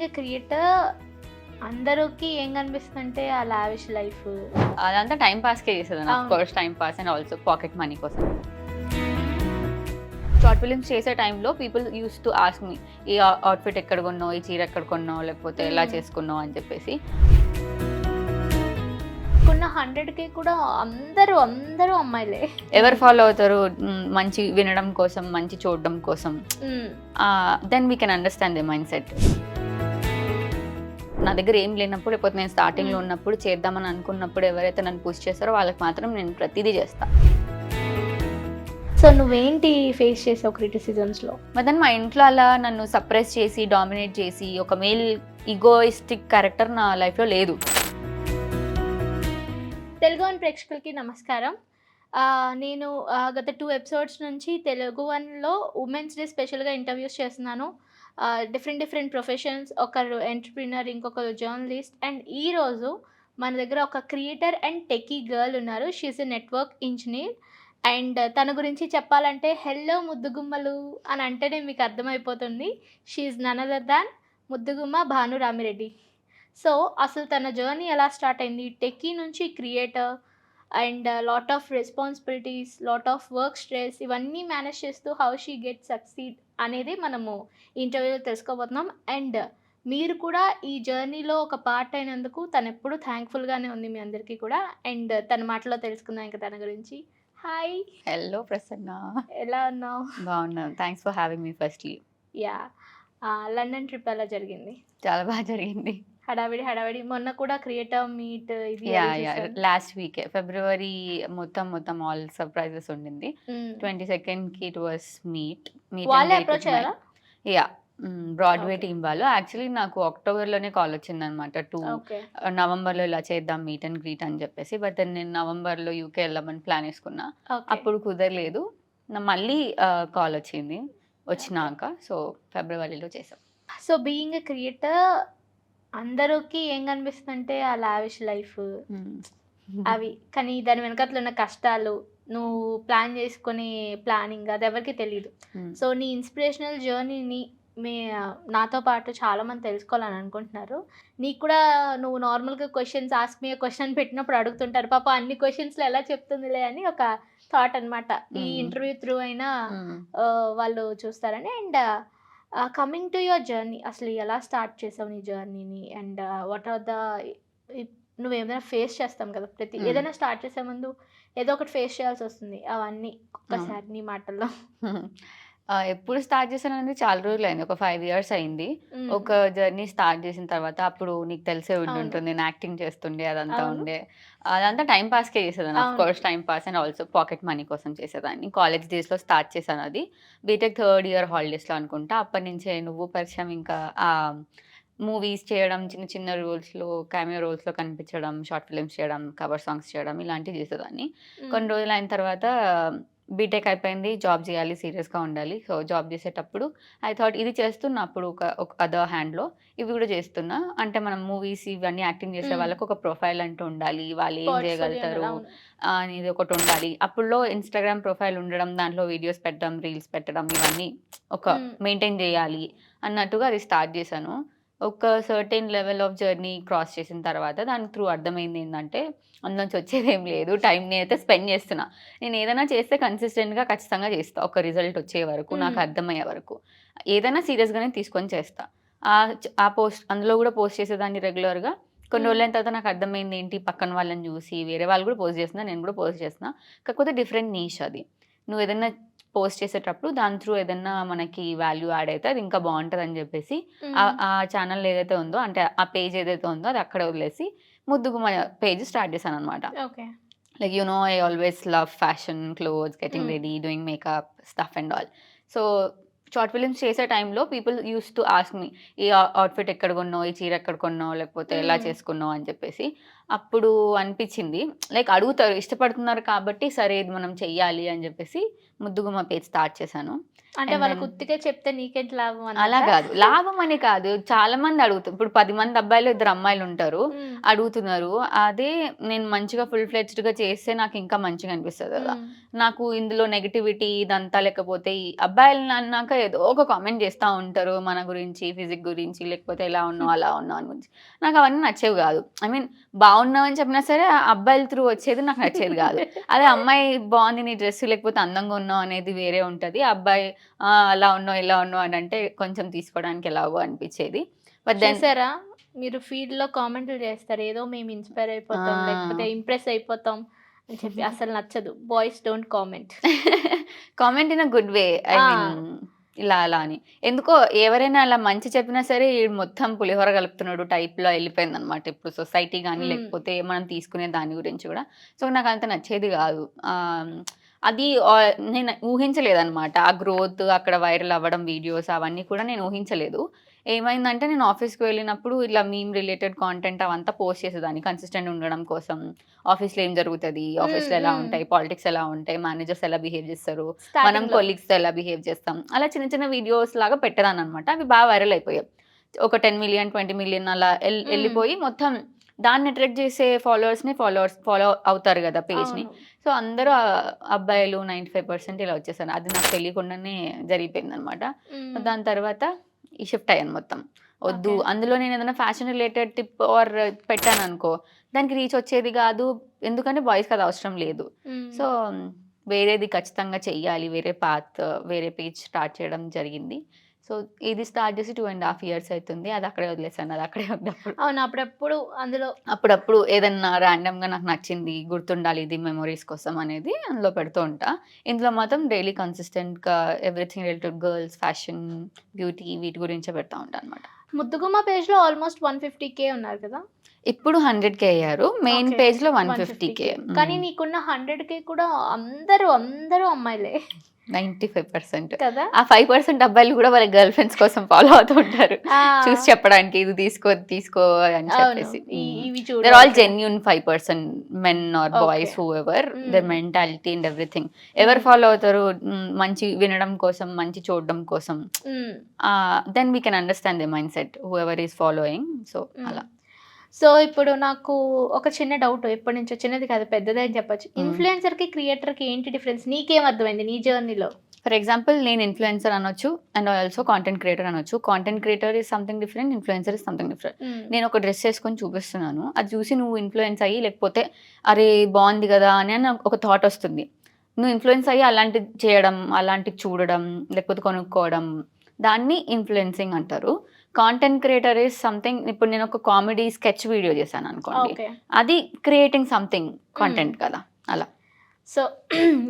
Being a creator అందరికి ఏం కనిపిస్తుందంటే ఆ లావిష్ లైఫ్. అదంతా టైం పాస్కే చేసేదాన్ని. ఆఫ్ అవును. Course time pass and also pocket money కోసం. షార్ట్ ఫిలిమ్స్ చేసే టైంలో people use to ask me, ఈ అవుట్ఫిట్ ఎక్కడ కొన్నావు, ఈ చీర ఎక్కడ కొన్నావు, లేకపోతే ఎలా చేసుకున్నావు అని చెప్పేసి. కొన్న 100K కూడా అందరూ అందరూ అమ్మాయిలే. ఎవరు ఫాలో అవుతారు? మంచి వినడం కోసం, మంచి చూడడం కోసం. Then we can understand the mindset. నా దగ్గర ఏం లేనప్పుడు, లేకపోతే నేను స్టార్టింగ్లో ఉన్నప్పుడు, చేద్దామని అనుకున్నప్పుడు ఎవరైతే నన్ను పుష్ చేస్తారో వాళ్ళకి మాత్రం నేను ప్రతిదీ చేస్తాను. సో నువ్వేంటి ఫేస్ చేసావు క్రిటిసిజమ్స్లో? బట్ దెన్ మా ఇంట్లో అలా నన్ను సప్రెస్ చేసి, డామినేట్ చేసి, ఒక మేల్ ఈగోయిస్టిక్ క్యారెక్టర్ నా లైఫ్లో లేదు. తెలుగు వన్ ప్రేక్షకులకి నమస్కారం. నేను గత 2 ఎపిసోడ్స్ నుంచి తెలుగు వన్లో ఉమెన్స్ డే స్పెషల్గా ఇంటర్వ్యూస్ చేస్తున్నాను. డిఫరెంట్ ప్రొఫెషన్స్, ఒకరు ఎంటర్‌ప్రెన్యూర్, ఇంకొకరు జర్నలిస్ట్. అండ్ ఈరోజు మన దగ్గర ఒక క్రియేటర్ అండ్ టెకీ గర్ల్ ఉన్నారు. She is a network engineer. And తన గురించి చెప్పాలంటే హెల్లో ముద్దుగుమ్మలు అని అంటేనే మీకు అర్థమైపోతుంది. She is none other than ముద్దుగుమ్మ భాను రామిరెడ్డి. సో అసలు తన జర్నీ ఎలా స్టార్ట్ అయింది, టెక్కీ నుంచి creator and lot of responsibilities, lot of work stress, ఇవన్నీ మేనేజ్ చేస్తూ హౌ షీ గెట్ సక్సీడ్ అనేది మనము ఇంటర్వ్యూలో తెలుసుకోబోతున్నాం. అండ్ మీరు కూడా ఈ జర్నీలో ఒక పార్ట్ అయినందుకు తను ఎప్పుడు థ్యాంక్ఫుల్గానే ఉంది మీ అందరికీ కూడా. అండ్ తన మాటలో తెలుసుకుందాం ఇంకా తన గురించి. Hi, hello Prasanna. ఎలా ఉన్నావు? బాగున్నాను. Thanks for having me firstly. Yeah, London trip ఎలా జరిగింది? చాలా బాగా జరిగింది. హడావిడి మొన్న కూడా క్రియేటర్ మీట్ ఇది యా అది యా చేశారు. లాస్ట్ వీకే ఫిబ్రవరి మొత్తం ఆల్ సర్ప్రైజెస్ ఉండింది. 22nd ఇట్ వాస్ మీట్ వాళ్ళే అప్రోచ్ అయ్యారా? Yeah Broadway Okay. టీమ్ వాళ్ళు. యాక్చువల్లీ నాకు అక్టోబర్లోనే కాల్ వచ్చింది అనమాట. ఓకే. నవంబర్లో ఇలా చేద్దాం మీట్ అండ్ గ్రీట్ అని చెప్పేసి. బట్ దెన్ నేను నవంబర్లో యూకే వెళ్ళమని ప్లాన్ వేసుకున్నా. ఓకే. అప్పుడు కుదరలేదు. మళ్ళీ కాల్ వచ్చింది వచ్చినాక. సో ఫిబ్రవరిలో చేసాం. సో బీయింగ్ ఎ క్రియేటర్ అందరికి ఏం కనిపిస్తుందంటే ఆ లావిష్ లైఫ్ అవి. కానీ దాని వెనకాతల ఉన్న కష్టాలు, నువ్వు ప్లాన్ చేసుకునే ప్లానింగ్ అది ఎవరికి తెలియదు. సో నీ ఇన్స్పిరేషనల్ జర్నీని నాతో పాటు చాలామంది తెలుసుకోవాలని అనుకుంటున్నారు. నీకు కూడా నువ్వు నార్మల్గా క్వశ్చన్స్ ఆస్క్ మీ క్వశ్చన్ పెట్టినప్పుడు అడుగుతుంటారు, పాప అన్ని క్వశ్చన్స్లో ఎలా చెప్తుందిలే అని ఒక థాట్ అనమాట. ఈ ఇంటర్వ్యూ త్రూ అయినా వాళ్ళు చూస్తారని. And coming to your journey, అసలు ఎలా స్టార్ట్ చేసావు నీ జర్నీని? అండ్ వాట్ ఆర్ ద, నువ్వు ఏమైనా ఫేస్ చేస్తాం కదా ప్రతి ఏదైనా స్టార్ట్ చేసే ముందు ఏదో ఒకటి ఫేస్ చేయాల్సి వస్తుంది. అవన్నీ ఒక్కసారి నీ మాటల్లో. ఎప్పుడు స్టార్ట్ చేశాను అనేది చాలా రోజులు అయింది. ఒక 5 years అయింది. ఒక జర్నీ స్టార్ట్ చేసిన తర్వాత అప్పుడు నీకు తెలిసే ఉంటుంది, నేను యాక్టింగ్ చేస్తుండే, అదంతా అవును. ఉండే. అదంతా టైం పాస్కే చేసేదాన్ని. ఆఫ్ అవును. Course time pass and also pocket money కోసం చేసేదాన్ని. కాలేజ్ డేస్లో స్టార్ట్ చేశాను అది. బీటెక్ 3rd year హాలిడేస్లో అనుకుంటా. అప్పటి నుంచే నువ్వు పరిచయం, ఇంకా మూవీస్ చేయడం, చిన్న చిన్న రోల్స్లో, క్యామియో రోల్స్లో కనిపించడం, షార్ట్ ఫిలిమ్స్ చేయడం, కవర్ సాంగ్స్ చేయడం, ఇలాంటివి చేసేదాన్ని. కొన్ని రోజులు అయిన తర్వాత బీటెక్ అయిపోయింది, జాబ్ చేయాలి, సీరియస్గా ఉండాలి. సో జాబ్ చేసేటప్పుడు ఐ థాట్ ఇది చేస్తున్నప్పుడు ఒక అదర్ హ్యాండ్లో ఇవి కూడా చేస్తున్నా. అంటే మనం మూవీస్ ఇవన్నీ యాక్టింగ్ చేసే వాళ్ళకి ఒక ప్రొఫైల్ అంటూ ఉండాలి, వాళ్ళు ఏం చేయగలుగుతారు అనేది ఒకటి ఉండాలి. అప్పుడులో ఇన్స్టాగ్రామ్ ప్రొఫైల్ ఉండడం, దాంట్లో వీడియోస్ పెట్టడం, రీల్స్ పెట్టడం, ఇవన్నీ ఒక మెయింటైన్ చేయాలి అన్నట్టుగా అది స్టార్ట్ చేశాను. ఒక certain level of journey cross చేసిన తర్వాత దాని త్రూ అర్థమైంది ఏంటంటే, అందులోంచి వచ్చేది ఏం లేదు. టైంని అయితే స్పెండ్ చేస్తున్నా. నేను ఏదైనా చేస్తే కన్సిస్టెంట్గా ఖచ్చితంగా చేస్తా, ఒక రిజల్ట్ వచ్చే వరకు, నాకు అర్థమయ్యే వరకు. ఏదైనా సీరియస్గానే తీసుకొని చేస్తా. ఆ పోస్ట్ అందులో కూడా పోస్ట్ చేసేదాన్ని రెగ్యులర్గా. కొన్ని రోజులైన తర్వాత నాకు అర్థమైంది ఏంటి, పక్కన వాళ్ళని చూసి వేరే వాళ్ళు కూడా పోస్ట్ చేస్తున్నా, నేను కూడా పోస్ట్ చేస్తున్నా. కాకపోతే డిఫరెంట్ నీష్ అది. నువ్వు ఏదైనా పోస్ట్ చేసేటప్పుడు దాని త్రూ ఏదైనా మనకి వాల్యూ యాడ్ అయితే అది ఇంకా బాగుంటుంది అని చెప్పేసి ఆ ఛానల్ ఏదైతే ఉందో, అంటే ఆ పేజ్ ఏదైతే ఉందో అది అక్కడ వదిలేసి ముద్దుగుమ్మ పేజ్ స్టార్ట్ చేశాను అనమాట. Okay. Like, I always love fashion, clothes, getting ready, doing makeup, stuff and all. So short films చేసే టైంలో people use to ask me, ఈ అవుట్ఫిట్ ఎక్కడ కొన్నావు, ఈ చీర ఎక్కడ కొన్నావు, లేకపోతే ఎలా చేసుకున్నావు అని చెప్పేసి. అప్పుడు అనిపించింది, లైక్ అడుగుతారు, ఇష్టపడుతున్నారు కాబట్టి సరే ఇది మనం చెయ్యాలి అని చెప్పేసి ముద్దుగుమ్మ పేజ్ స్టార్ట్ చేశాను. అంటే వాళ్ళకి ఉత్తిగా చెప్తే నీకేంటి లాభం అలా కాదు, లాభం అని కాదు, చాలా మంది అడుగుతారు. ఇప్పుడు 10 మంది అబ్బాయిలు 2 అమ్మాయిలు ఉంటారు, అడుగుతున్నారు. అదే నేను మంచిగా ఫుల్ ఫ్లెడ్జ్డ్గా చేస్తే నాకు ఇంకా మంచిగా అనిపిస్తుంది కదా. నాకు ఇందులో నెగిటివిటీ ఇదంతా లేకపోతే, ఈ అబ్బాయిలు అన్నాక ఏదో ఒక కామెంట్ చేస్తా ఉంటారు మన గురించి, ఫిజిక్ గురించి, లేకపోతే ఇలా ఉన్నావు, అలా ఉన్నావు అని గురించి. నాకు అవన్నీ నచ్చేవి కాదు. ఐ మీన్ బాగున్నావు అని చెప్పినా సరే అబ్బాయిల త్రూ వచ్చేది నాకు నచ్చేది కాదు. అదే అమ్మాయి బాగుంది నీ డ్రెస్ లేకపోతే అందంగా ఉన్నావు అనేది వేరే ఉంటది. అబ్బాయి అలా ఉన్నావు, ఇలా ఉన్నావు అని అంటే కొంచెం తీసుకోవడానికి ఎలాగో అనిపించేది. బట్ దెన్ చూసారా? మీరు ఫీడ్‌లో కామెంట్లు చేస్తారు. ఏదో మేము ఇన్‌స్పైర్ అయిపోతాం, లేకపోతే ఇంప్రెస్ అయిపోతాం అని చెప్పి. అసలు నచ్చదు. Boys don't comment. Comment in a good way. I ఆ! మీన్ ఇలా అలా అని. ఎందుకో ఎవరైనా అలా మంచి చెప్పినా సరే ఈడు మొత్తం పులిహోర కలుపుతున్నాడు టైప్‌లో ఎళ్ళిపోయిందనమాట. ఇప్పుడు సొసైటీ గాని, హ్మ్. లేకపోతే మనం తీసుకునే దాని గురించి గూడా. సో, నాకంత నచ్చేది గాదు. అది నేను ఊహించలేదనమాట. ఆ గ్రోత్ అక్కడ వైరల్ అవ్వడం వీడియోస్ అవన్నీ కూడా నేను ఊహించలేదు. ఏమైందంటే నేను ఆఫీస్‌కి వెళ్ళినప్పుడు ఇలా మీమ్ రిలేటెడ్ కాంటెంట్ అవంతా పోస్ట్ చేసేదాన్ని కన్సిస్టెంట్ ఉండడం కోసం. ఆఫీస్‌లో ఏం జరుగుతది? హ్మ్. ఆఫీస్‌లో ఎలా హ్మ్. ఉంటాయి? పాలిటిక్స్ ఎలా ఉంటాయి? మేనేజర్స్ ఎలా బిహేవ్ చేస్తారు? మనం స్టార్టింగ్‌లో. కొలీగ్స్‌తో ఎలా బిహేవ్ చేస్తాం? అలా చిన్న చిన్న వీడియోస్ లాగా పెట్టేదాన్ననమాట. అవి బాగా వైరల్ అయిపోయాయి. ఒక 10,000,000, 20,000,000 అలా హ్మ్. ఎళ్ళిపోయి మొత్తం దాన్ని అట్రాక్ట్ చేసే ఫాలో అవుతారు గదా! పేజ్‌ని. అవును. సో, అందరూ అబ్బాయిలు 95% ఇలా వచ్చేసారు. అది నాకు తెలియకుండానే జరిగిపోయిందనమాట. హ్మ్. దాని తర్వాత ఈ షిఫ్ట్ అయ్యాను మొత్తం. వద్దు ఓకే. అందులో నేనేదైనా ఫ్యాషన్ రిలేటెడ్ టిప్ పెట్టాననుకో, దానికి రీచ్ వచ్చేది గాదు. ఎందుకంటే బాయ్స్‌కి అది అవసరం లేదు. హ్మ్. సో, వేరేది ఖచ్చితంగా చెయ్యాలి. వేరే వేరే పేజ్ స్టార్ట్ చేయడం జరిగింది. సో, ఇది స్టార్ట్ చేసి 2 ½ ఇయర్స్ అయితుంది. అది అక్కడే వదిలేసాను. అది అక్కడే ఉందప్పుడు. అవును. అప్పుడప్పుడు అందులో అప్పుడప్పుడు ఏదన్నా ర్యాండమ్‌గా నాకు నచ్చింది, గుర్తుండాలి ఇది మెమోరీస్ కోసం అనేది అందులో పెడుతూ ఉంటా. ఇందులో మాత్రం డైలీ కన్సిస్టెంట్‌గా everything related girls, fashion, beauty వీటి గురించే పెడతా ఉంటా అనమాట. ముద్దుగుమ్మ పేజ్‌లో ఆల్‌మోస్ట్ 150,000 ఉన్నారు కదా! ఇప్పుడు 100,000 అయ్యారు. Main okay. పేజ్‌లో 150,000. 150,000 కానీ నీకున్న 100,000 కూడా అందరూ అమ్మాయిలే 95% కదా! ఆ 5% అబ్బాయిలు గూడా వాళ్ళ గర్ల్ ఫ్రెండ్స్ కోసం ఫాలో అవుతూ ఉంటారు. చూసి ఆ! చెప్పడానికి ఇది తీసుకో, అది తీసుకో అని అవును. చెప్పేసి. ఇవి చూడు they are all okay. Genuine 5% men are okay. Boys whoever there hmm. Mentality and everything. ఎవరు హ్మ్. ఫాలో అవుతారు? మంచి వినడం కోసం, మంచి చూడడం కోసం. Hmm. Then we can understand their mindset whoever is following. So, hmm. అలా. సో, ఇప్పుడు నాకు ఒక చిన్న డౌట్ ఎప్పటినుంచో చిన్నది కాదు పెద్దదే అని చెప్పొచ్చు. హ్మ్. ఇన్‌ఫ్లుయెన్సర్‌కి, క్రియేటర్‌కి ఏంటి డిఫరెన్స్? నీకేం అర్థమైంది నీ జర్నీలో? ఫర్ ఎగ్జాంపుల్ నేను ఇన్‌ఫ్లుయెన్సర్ అనొచ్చు. అండ్ ఆల్సో కాంటెంట్ క్రియేటర్ అనొచ్చు. Content creator is something different. Influencer is something different. హ్మ్. నేను ఒక డ్రెస్ ఏసుకొని చూపిస్తున్నాను. అది చూసి నువ్వు ఇన్‌ఫ్లుయెన్స్ అయ్యి లేకపోతే అరే! బావుంది గదా! అని ఒక థాట్ ఒస్తుంది. నువ్వు ఇన్‌ఫ్లుయెన్స్ అయ్యి అలాంటిది చేయడం, అలాంటివి చూడడం, లేకపోతే కొనుక్కోవడం దాన్ని ఇన్‌ఫ్లుయెన్సింగ్ అంటారు. కాంటెంట్ క్రియేటర్ ఈస్ సంథింగ్ ఇప్పుడు నేను ఒక కామెడీ స్కెచ్ వీడియో చేశాననుకోండి. ఓకే. అది క్రియేటింగ్ సంథింగ్ హ్మ్. కంటెంట్ కదా! అలా. So,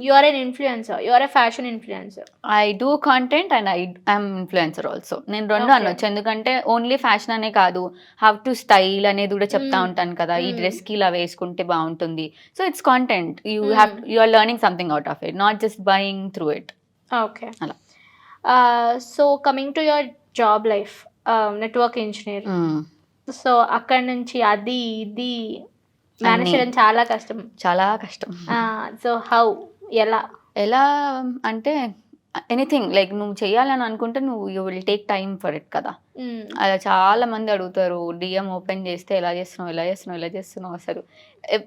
you are an influencer. You are a fashion influencer. I do content and am influencer also. నేను 2 ఓకే. అనొచ్చు. ఎందుకంటే ఓన్లీ ఫ్యాషన్ అనే కాదు. హౌ టు స్టైల్ అనేది కూడా చెప్తా హ్మ్. ఉంటాను కదా! ఈ హ్మ్. డ్రెస్‌కి ఇలా వేసుకుంటే బావుంటుంది. So, it's content. Hmm. You are learning something out of it. Not just buying through it. Okay. అలా. So, coming to your job life network engineer. Hmm. So, అక్కడి నుంచి అది, ఇది మేనేజ్ అన్నీ. చేయడం చాలా కష్టం. చాలా కష్టం. So, how? ఎలా? ఎలా అంటే ఎనీథింగ్ లైక్ నువ్వు చేయాలని అనుకుంటే you will take time for it కదా! హ్మ్. అలా చాలా మంది అడుగుతారు. డీఎం ఓపెన్ చేస్తే ఎలా చేస్తున్నావు? ఎలా చేస్తున్నావు? ఎలా చేస్తున్నావు? అసలు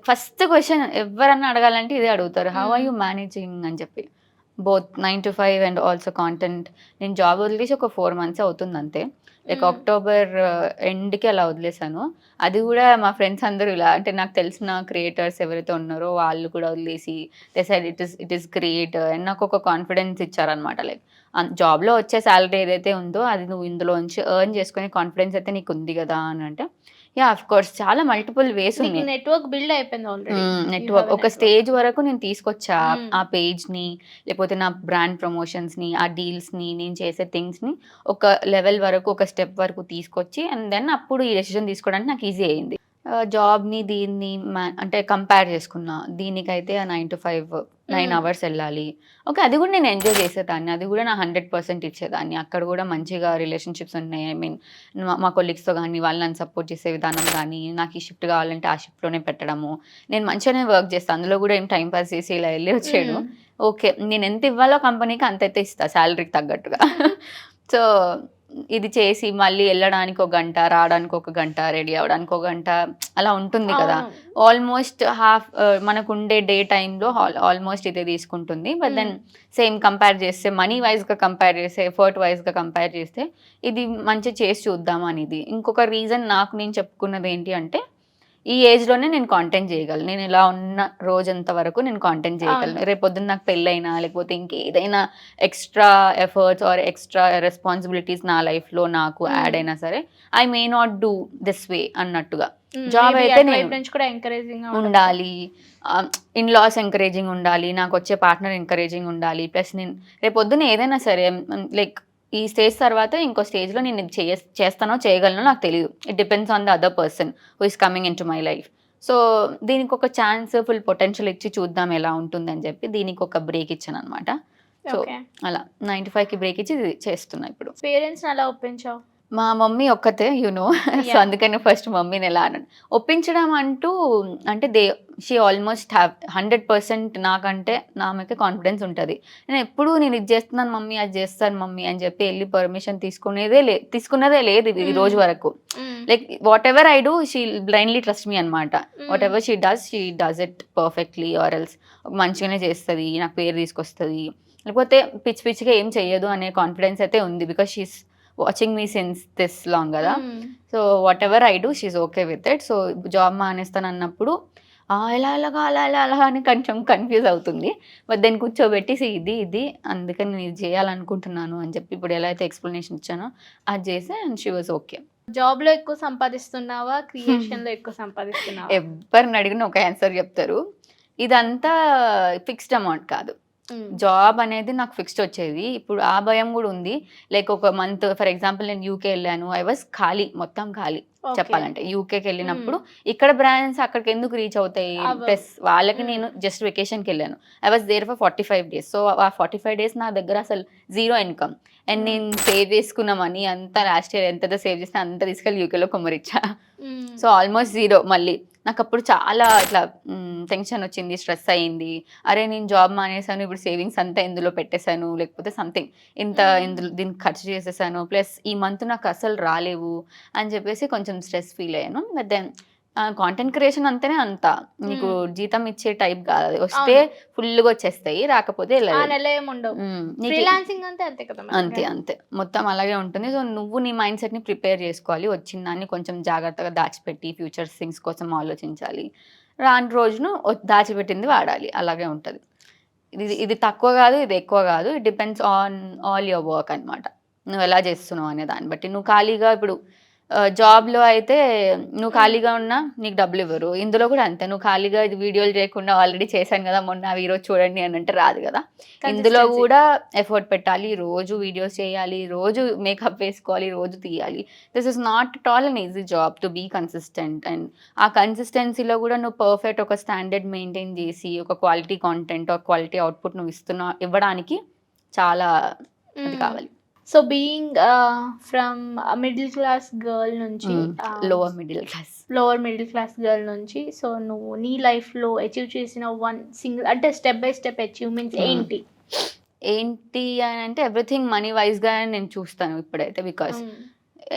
ఫస్ట్ క్వెషన్ ఎవ్వరన్నా అడగాలంటే ఇదే అడుగుతారు. హౌ ఆర్ హ్మ్. యూ మేనేజింగ్ అని చెప్పి. Both 9-5 and also content. నేను జాబ్ వదిలేసి ఒక 4 మంత్స్ అవుతుంది అంతే. లైక్ హ్మ్. అక్టోబర్ ఎండ్‌కి అలా వదిలేసాను. అది కూడా మా ఫ్రెండ్స్ అందరూ ఇలా అంటే నాకు తెలిసిన క్రియేటర్స్ ఎవరైతే ఉన్నారో వాళ్ళు కూడా వదిలేసి they said it is great and నాకు ఒక కాన్ఫిడెన్స్ ఇచ్చారనమాట. లైక్ జాబ్‌లో వచ్చే సాలరీ ఏదైతే ఉందో అది నువ్వు ఇందులోంచి ఎర్న్ చేసుకునే కాన్ఫిడెన్స్ అయితే నీకుంది గదా! అని అంటే యాహ్! ఆఫ్ కోర్స్ చాలా మల్టిపుల్ వేస్ నీకు ఉన్నాయి. నెట్వర్క్ బిల్డ్ అయిపోయింది already. You network have a ఒక నెట్వర్క్. స్టేజ్ వరకు నేను తీసుకొచ్చా. హ్మ్. ఆ పేజ్‌ని లేకపోతే నా బ్రాండ్ ప్రమోషన్స్‌ని, ఆ డీల్స్‌ని, నేను చేసే థింగ్స్‌ని ఒక లెవెల్ వరకు, ఒక స్టెప్ వరకు తీసుకొచ్చి అండ్ దెన్ అప్పుడు ఈ డెసిషన్ తీసుకోవడానికి నాకు ఈజీ అయింది. జాబ్‌ని దీన్ని అంటే కంపేర్ చేసుకున్నా. దీనికైతే 9-5 9 హ్మ్. అవర్స్ ఎళ్ళాలి. ఓకే. అది కూడా నేను ఎంజాయ్ చేసేదాన్ని. అది కూడా నా 100% ఇచ్చేదాన్ని. అక్కడ కూడా మంచిగా రిలేషన్‌షిప్స్ ఉన్నాయి. ఐ మీన్ మా కొలీగ్స్‌తో గానీ, వాళ్ళు నన్ను సపోర్ట్ చేసే విధానం గానీ, నాకు ఈ షిఫ్ట్ కావాలంటే ఆ షిఫ్ట్‌లోనే పెట్టడము. నేను మంచిగానే వర్క్ చేస్తా. అందులో కూడా ఏం టైమ్ పాస్ చేసి ఇలా ఎళ్లి వచ్చేయను. హ్మ్. ఓకే. నేను ఎంత ఇవ్వాలో కంపెనీకి అంతైతే ఇస్తా సాలరీకి తగ్గట్టుగా. సో, ఇది చేసి మళ్ళీ వెళ్ళడానికి ఒక గంట, రావడానికి ఒక గంట, రెడీ అవ్వడానికి ఒక గంట అలా ఉంటుంది కదా! అవును. ఆల్మోస్ట్ హాఫ్ మనకుండే డే టైమ్‌లో ఆల్మోస్ట్ ఇదే తీసుకుంటుంది. బట్ దెన్ సేమ్ కంపేర్ చేస్తే మనీ వైస్‌గా కంపేర్ చేస్తే, ఎఫర్ట్ వైస్‌గా కంపేర్ చేస్తే ఇది మంచిగా చేసి చూద్దాం అనేది. ఇంకొక రీజన్ నాకు నేను చెప్పుకున్నది ఏంటి అంటే, ఈ ఏజ్‌లోనే నేను కాంటెంట్ చేయగలను. నేను ఇలా ఉన్న రోజంత వరకు నేను కాంటెంట్ చేయగలను. అవును. రేపొద్దున నాకు పెళ్ళైనా, లేకపోతే ఇంకేదైనా extra efforts are extra responsibilities నా లైఫ్‌లో నాకు యాడ్ హ్మ్. అయినా సరే, I may not do this way అన్నట్టుగా. హ్మ్. జాబ్ మేబీ అయితే నేను అటువైపు నుంచి కూడా ఎంకరేజింగ్‌గా ఉండొచ్చు. ఉండాలి. ఇన్‌లాస్ ఎంకరేజింగ్ ఉండాలి. నాకొచ్చే పార్ట్నర్ ఎంకరేజింగ్ ఉండాలి. ప్లస్ నేను రేపొద్దున ఏదైనా సరే లైక్ ఈ స్టేజ్ తర్వాత ఇంకో స్టేజ్‌లో నేను ఇది చేస్తానో, చేయగలనో నాకు తెలీదు. It depends on the other person who is coming into my life. So, దీనికొక ఛాన్స్, ఫుల్ పొటెన్షియల్ ఇచ్చి చూద్దాం ఎలా ఉంటుందని చెప్పి దీనికొక బ్రేక్ ఇచ్చాననమాట. So, okay. అలా 9-5కి బ్రేక్ ఇచ్చి ఇది చేస్తున్నా ఇప్పుడు. పేరెంట్స్‌ని ఎలా ఒప్పించావు? మా మమ్మీ ఒక్కతే సో, యాహ్! అందుకని ఫస్ట్ మమ్మీని ఎలా అనను. ఒప్పించడం అంటూ అంటే షీ ఆల్‌మోస్ట్ హ్యావ్ 100% నాకంటే ఆమెకి కాన్ఫిడెన్స్ ఉంటది. నేను ఇది చేస్తున్నాను మమ్మీ, అది చేస్తాను మమ్మీ అని చెప్పి ఎళ్లి పర్మిషన్ తీసుకున్నదే లేదు ఈ హ్మ్. రోజు వరకు. హ్మ్. Like whatever I do she blindly trust me అనమాట. హ్మ్. Whatever she does it perfectly or else మంచిగానే చేస్తది. నాకు పేరు తీసుకొస్తది. లేకపోతే పిచ్చి పిచ్చిగా ఏం చెయ్యదు అనే కాన్ఫిడెన్స్ అయితే ఉంది. Because she is watching me since this long గదా! Hmm. So, whatever I do she is okay with it. So, job మానేస్తానన్నప్పుడు ఎలాగా అలా, అలా, అలా అని కొంచెం కన్‌ఫ్యూజ్ అవుతుంది. బట్ దెన్ కూర్చోబెట్టి ఇది అందుకని నేను ఇది చేయాలనుకుంటున్నాను అని చెప్పి ఇప్పుడు ఎలా అయితే ఎక్స్‌ప్లనేషన్ ఇచ్చానో అది చేసి అండ్ షీ వాస్ ఓకే. జాబ్‌లో ఎక్కువ సంపాదిస్తున్నావా? క్రియేషన్‌లో ఎక్కువ సంపాదిస్తున్నావా? ఎవ్వరిని అడిగినా ఒక ఆన్సర్ చెప్తారు. ఇదంతా ఫిక్స్డ్ అమౌంట్ కాదు. హ్మ్. జాబ్ అనేది నాకు ఫిక్స్డ్ వచ్చేది. ఇప్పుడు ఆ భయం గూడా ఉంది. లైక్ ఒక మంత్ ఫర్ ఎగ్జాంపుల్ నేను యూకే ఎళ్ళాను. ఐ వాస్ ఖాళీ. మొత్తం ఖాళీ ఓకే. చెప్పాలంటే. హ్మ్. యూకేకెళ్ళినప్పుడు ఇక్కడ బ్రాండ్స్ అక్కడికెందుకు రీచ్ అవుతాయి? అవ్వవు. ప్లస్ వాళ్ళకి హ్మ్. నేను జస్ట్ వెకేషన్‌కెళ్ళాను. I was there for 45 days. So, ఆ 45 డేస్ నా దగ్గర అసలు జీరో ఇన్‌కమ్. అండ్ హ్మ్. నేను సేవ్ చేసుకున్న మనీ అంతా లాస్ట్ ఇయర్ ఎంతైతే సేవ్ చేసినా అంతా తీసుకెళ్ళి యూకేలో కుమ్మరిచ్చా. హ్మ్. సో, ఆల్‌మోస్ట్ జీరో మళ్ళీ. నాకప్పుడు చాలా ఇట్లా టెన్షనొచ్చింది, స్ట్రెస్ అయింది. అరే! నేను జాబ్ మానేసాను. ఇప్పుడు సేవింగ్స్ అంతా ఇందులో పెట్టేసాను. లేకపోతే సంథింగ్ హ్మ్. ఇందులో దీనికి ఖర్చు చేసేసాను. ప్లస్ ఈ మంత్ నాకసలు రాలేవు అని చెప్పేసి కొంచెం స్ట్రెస్ ఫీల్ అయ్యాను. బట్ దెన్ కాంటెంట్ క్రియేషన్ అంటేనే అంత. నీకు హ్మ్. జీతం ఇచ్చే టైప్ కాదు అది. వస్తే అవును. ఫుల్‌గా వచ్చేస్తాయి. రాకపోతే ఆ లేదు. నెల ఏముండవు. నీకి ఫ్రీలాన్సింగ్ అంతే అంతే కదా అంతే. మరింగా. అంతే. మొత్తం అలాగే ఉంటుంది. సో, నువ్వు నీ మైండ్ సెట్‌ని ప్రిపేర్ జేసుకోవాలి. వచ్చిన దాన్ని కొంచెం జాగ్రత్తగా దాచిపెట్టి ఫ్యూచర్ థింగ్స్ కోసం ఆలోచించాలి. రాని రోజున దాచిపెట్టింది వాడాలి. అలాగే ఉంటది. ఇది ఇది తక్కువ గాదు. ఇది ఎక్కువ గాదు. It depends on all your work అనమాట. నువ్వెలా చేస్తున్నావు అనే దాన్ని బట్టి. నువ్వు ఖాళీగా ఇప్పుడు జాబ్‌లో అయితే నువ్వు హ్మ్. ఖాళీగా ఉన్నా నీకు డబ్బులివ్వరు. ఇందులో కూడా అంతే. నువ్వు ఖాళీగా ఇది వీడియోలు చేయకుండా ఆల్రెడీ చేశాను గదా! మొన్న అవి ఈరోజు చూడండి అనంటే రాదు గదా! ఇందులో కన్సిస్టెన్సీ. గూడా ఎఫర్ట్ పెట్టాలి. రోజు వీడియోస్ చేయాలి. రోజు మేకప్ వేసుకోవాలి. రోజు తీయాలి. This is not at all an easy job to be consistent. And ఆ కన్సిస్టెన్సీలో గూడా నువ్వు పర్ఫెక్ట్ ఒక స్టాండర్డ్ మెయింటైన్ జేసి, ఒక క్వాలిటీ కంటెంట్, ఒక క్వాలిటీ అవుట్‌పుట్ నువ్వు ఇవ్వడానికి చాలా అది హ్మ్. కావాలి. So, being from middle class girl నుంచి హ్మ్. Lower middle class. Lower middle class girl నుంచి సో, నువ్వు నీ లైఫ్‌లో అచీవ్ చేసిన వన్ సింగిల్ అంటే స్టెప్ బై స్టెప్ అచీవ్‌మెంట్స్ హ్మ్. ఏంటి? ఏంటి అనంటే ఎవ్రీథింగ్ మనీ వైస్‌గానే నేను చూస్తాను ఇప్పుడైతే. బికాజ్ హ్మ్.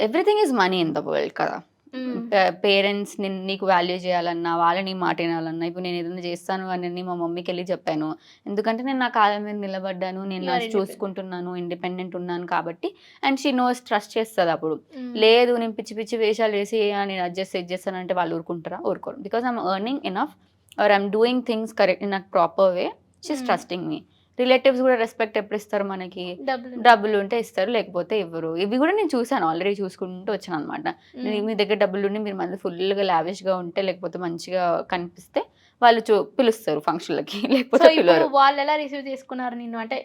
Everything is money in the world కదా! హ్మ్. పేరెంట్స్ నీకు వాల్యూ చేయాలన్నా, వాళ్ళు నీ మాట ఇనాలన్నా, ఇప్పుడు నేను ఏదైనా చేస్తాను అని మా మమ్మీకెళ్ళి చెప్పాను. ఎందుకంటే నేను నా కాళ్ళ మీద నిలబడ్డాను. నేను యూ ఆర్ నాది ఇండిపెండెంట్. చూసుకుంటున్నాను. ఇండిపెండెంట్ ఉన్నాను కాబట్టి అండ్ షీ నోస్ ట్రస్ట్ చేస్తదప్పుడు. హ్మ్. లేదు నేను పిచ్చి పిచ్చి వేషాలేసి నేను అది చేస్తా, ఇది చేస్తానంటే వాళ్ళు ఊరుకుంటారా? ఊరుకోరు. Because I'm earning enough or I'm doing things correct in a proper way. She is hmm. Trusting me. Relatives గూడా రెస్పెక్ట్ ఎప్పుడిస్తారు మనకి? డబ్బులుంటే. డబ్బులుంటే ఇస్తారు. లేకపోతే ఇవ్వరు. ఇవి గూడా నేను చూసాను. ఆల్రెడీ చూసుకుంటూ వచ్చాననమాట. హ్మ్. మీ దగ్గర డబ్బులుండి మీరు మళ్ళీ ఫుల్‌గా లావిష్‌గా ఉంటే, లేకపోతే మంచిగా కనిపిస్తే వాళ్ళు పిలుస్తారు ఫంక్షన్‌లకి. సో, లేకపోతే ఇప్పుడు పిలవరు. వాళ్ళెలా రిసీవ్ చేసుకున్నారు నిన్ను? అంటే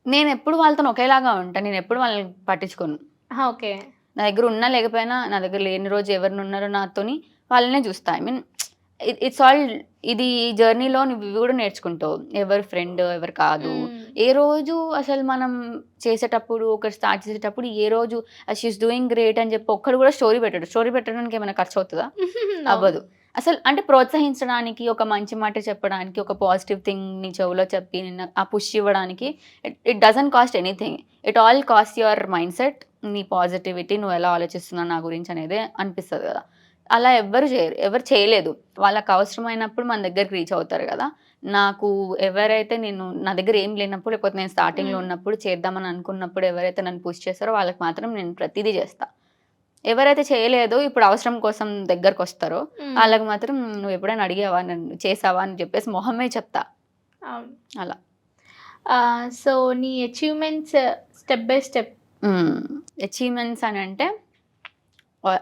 నేనెప్పుడు వాళ్ళతోని ఒకేలాగా ఉంటా. నేనెప్పుడు వాళ్ళని పట్టించుకోను. ఆహా! ఓకే. నా దగ్గర ఉన్నా లేకపోయినా, నా దగ్గర లేని రోజు ఎవరున్నారో నాతోని వాళ్ళనే చూస్తా. ఐ మీన్ ఇట్స్ ఆల్ ఇది జర్నీలో నువ్వు ఇవి గూడా నేర్చుకుంటావు. ఎవరు ఫ్రెండ్, ఎవరు కాదు. హ్మ్. ఏ రోజు అసలు మనం చేసేటప్పుడు, ఒకటి స్టార్ట్ చేసేటప్పుడు ఏ రోజు షీ ఈస్ డూయింగ్ గ్రేట్ అని చెప్పి ఒక్కడు గూడా స్టోరీ పెట్టడు. స్టోరీ పెట్టడానికి ఏమైనా ఖర్చవుతదా? నో. అవ్వదు. అసలు అంటే ప్రోత్సహించడానికి, ఒక మంచి మాట చెప్పడానికి, ఒక పాజిటివ్ థింగ్ నీ చెవులో చెప్పి నిన్ను ఆ పుష్ ఇవ్వడానికి it it doesn't cost anything. It all cost your mindset, నీ పాజిటివిటీ, నువ్వు ఎలా ఆలోచిస్తున్నావు నా గురించి అనేదే అనిపిస్తది గదా! అలా ఎవ్వరు చేయరు. ఎవరు చేయలేదు. వాళ్ళకి అవసరమైనప్పుడు మన దగ్గరికి రీచ్ అవుతారు గదా! నాకు ఎవరైతే నా దగ్గర ఏం లేనప్పుడు, లేకపోతే నేను స్టార్టింగ్‌లో హ్మ్. ఉన్నప్పుడు చేద్దామని అనుకున్నప్పుడు ఎవరైతే నన్ను పుష్ చేస్తారో వాళ్ళకి మాత్రం నేను ప్రతీదీ చేస్తా. ఎవరైతే చేయలేదో ఇప్పుడు అవసరం కోసం దగ్గరకొస్తారో హ్మ్. ఆళ్ళకి మాత్రం "నువ్వెప్పుడైనా అడిగావా? నన్ను చేసావా?" అని చెప్పేసి మొహమే చెప్తా. అవును. అలా. సో, నీ అచీవ్‌మెంట్స్ స్టెప్ బై స్టెప్. హ్మ్. అచీవ్‌మెంట్స్ అనంటే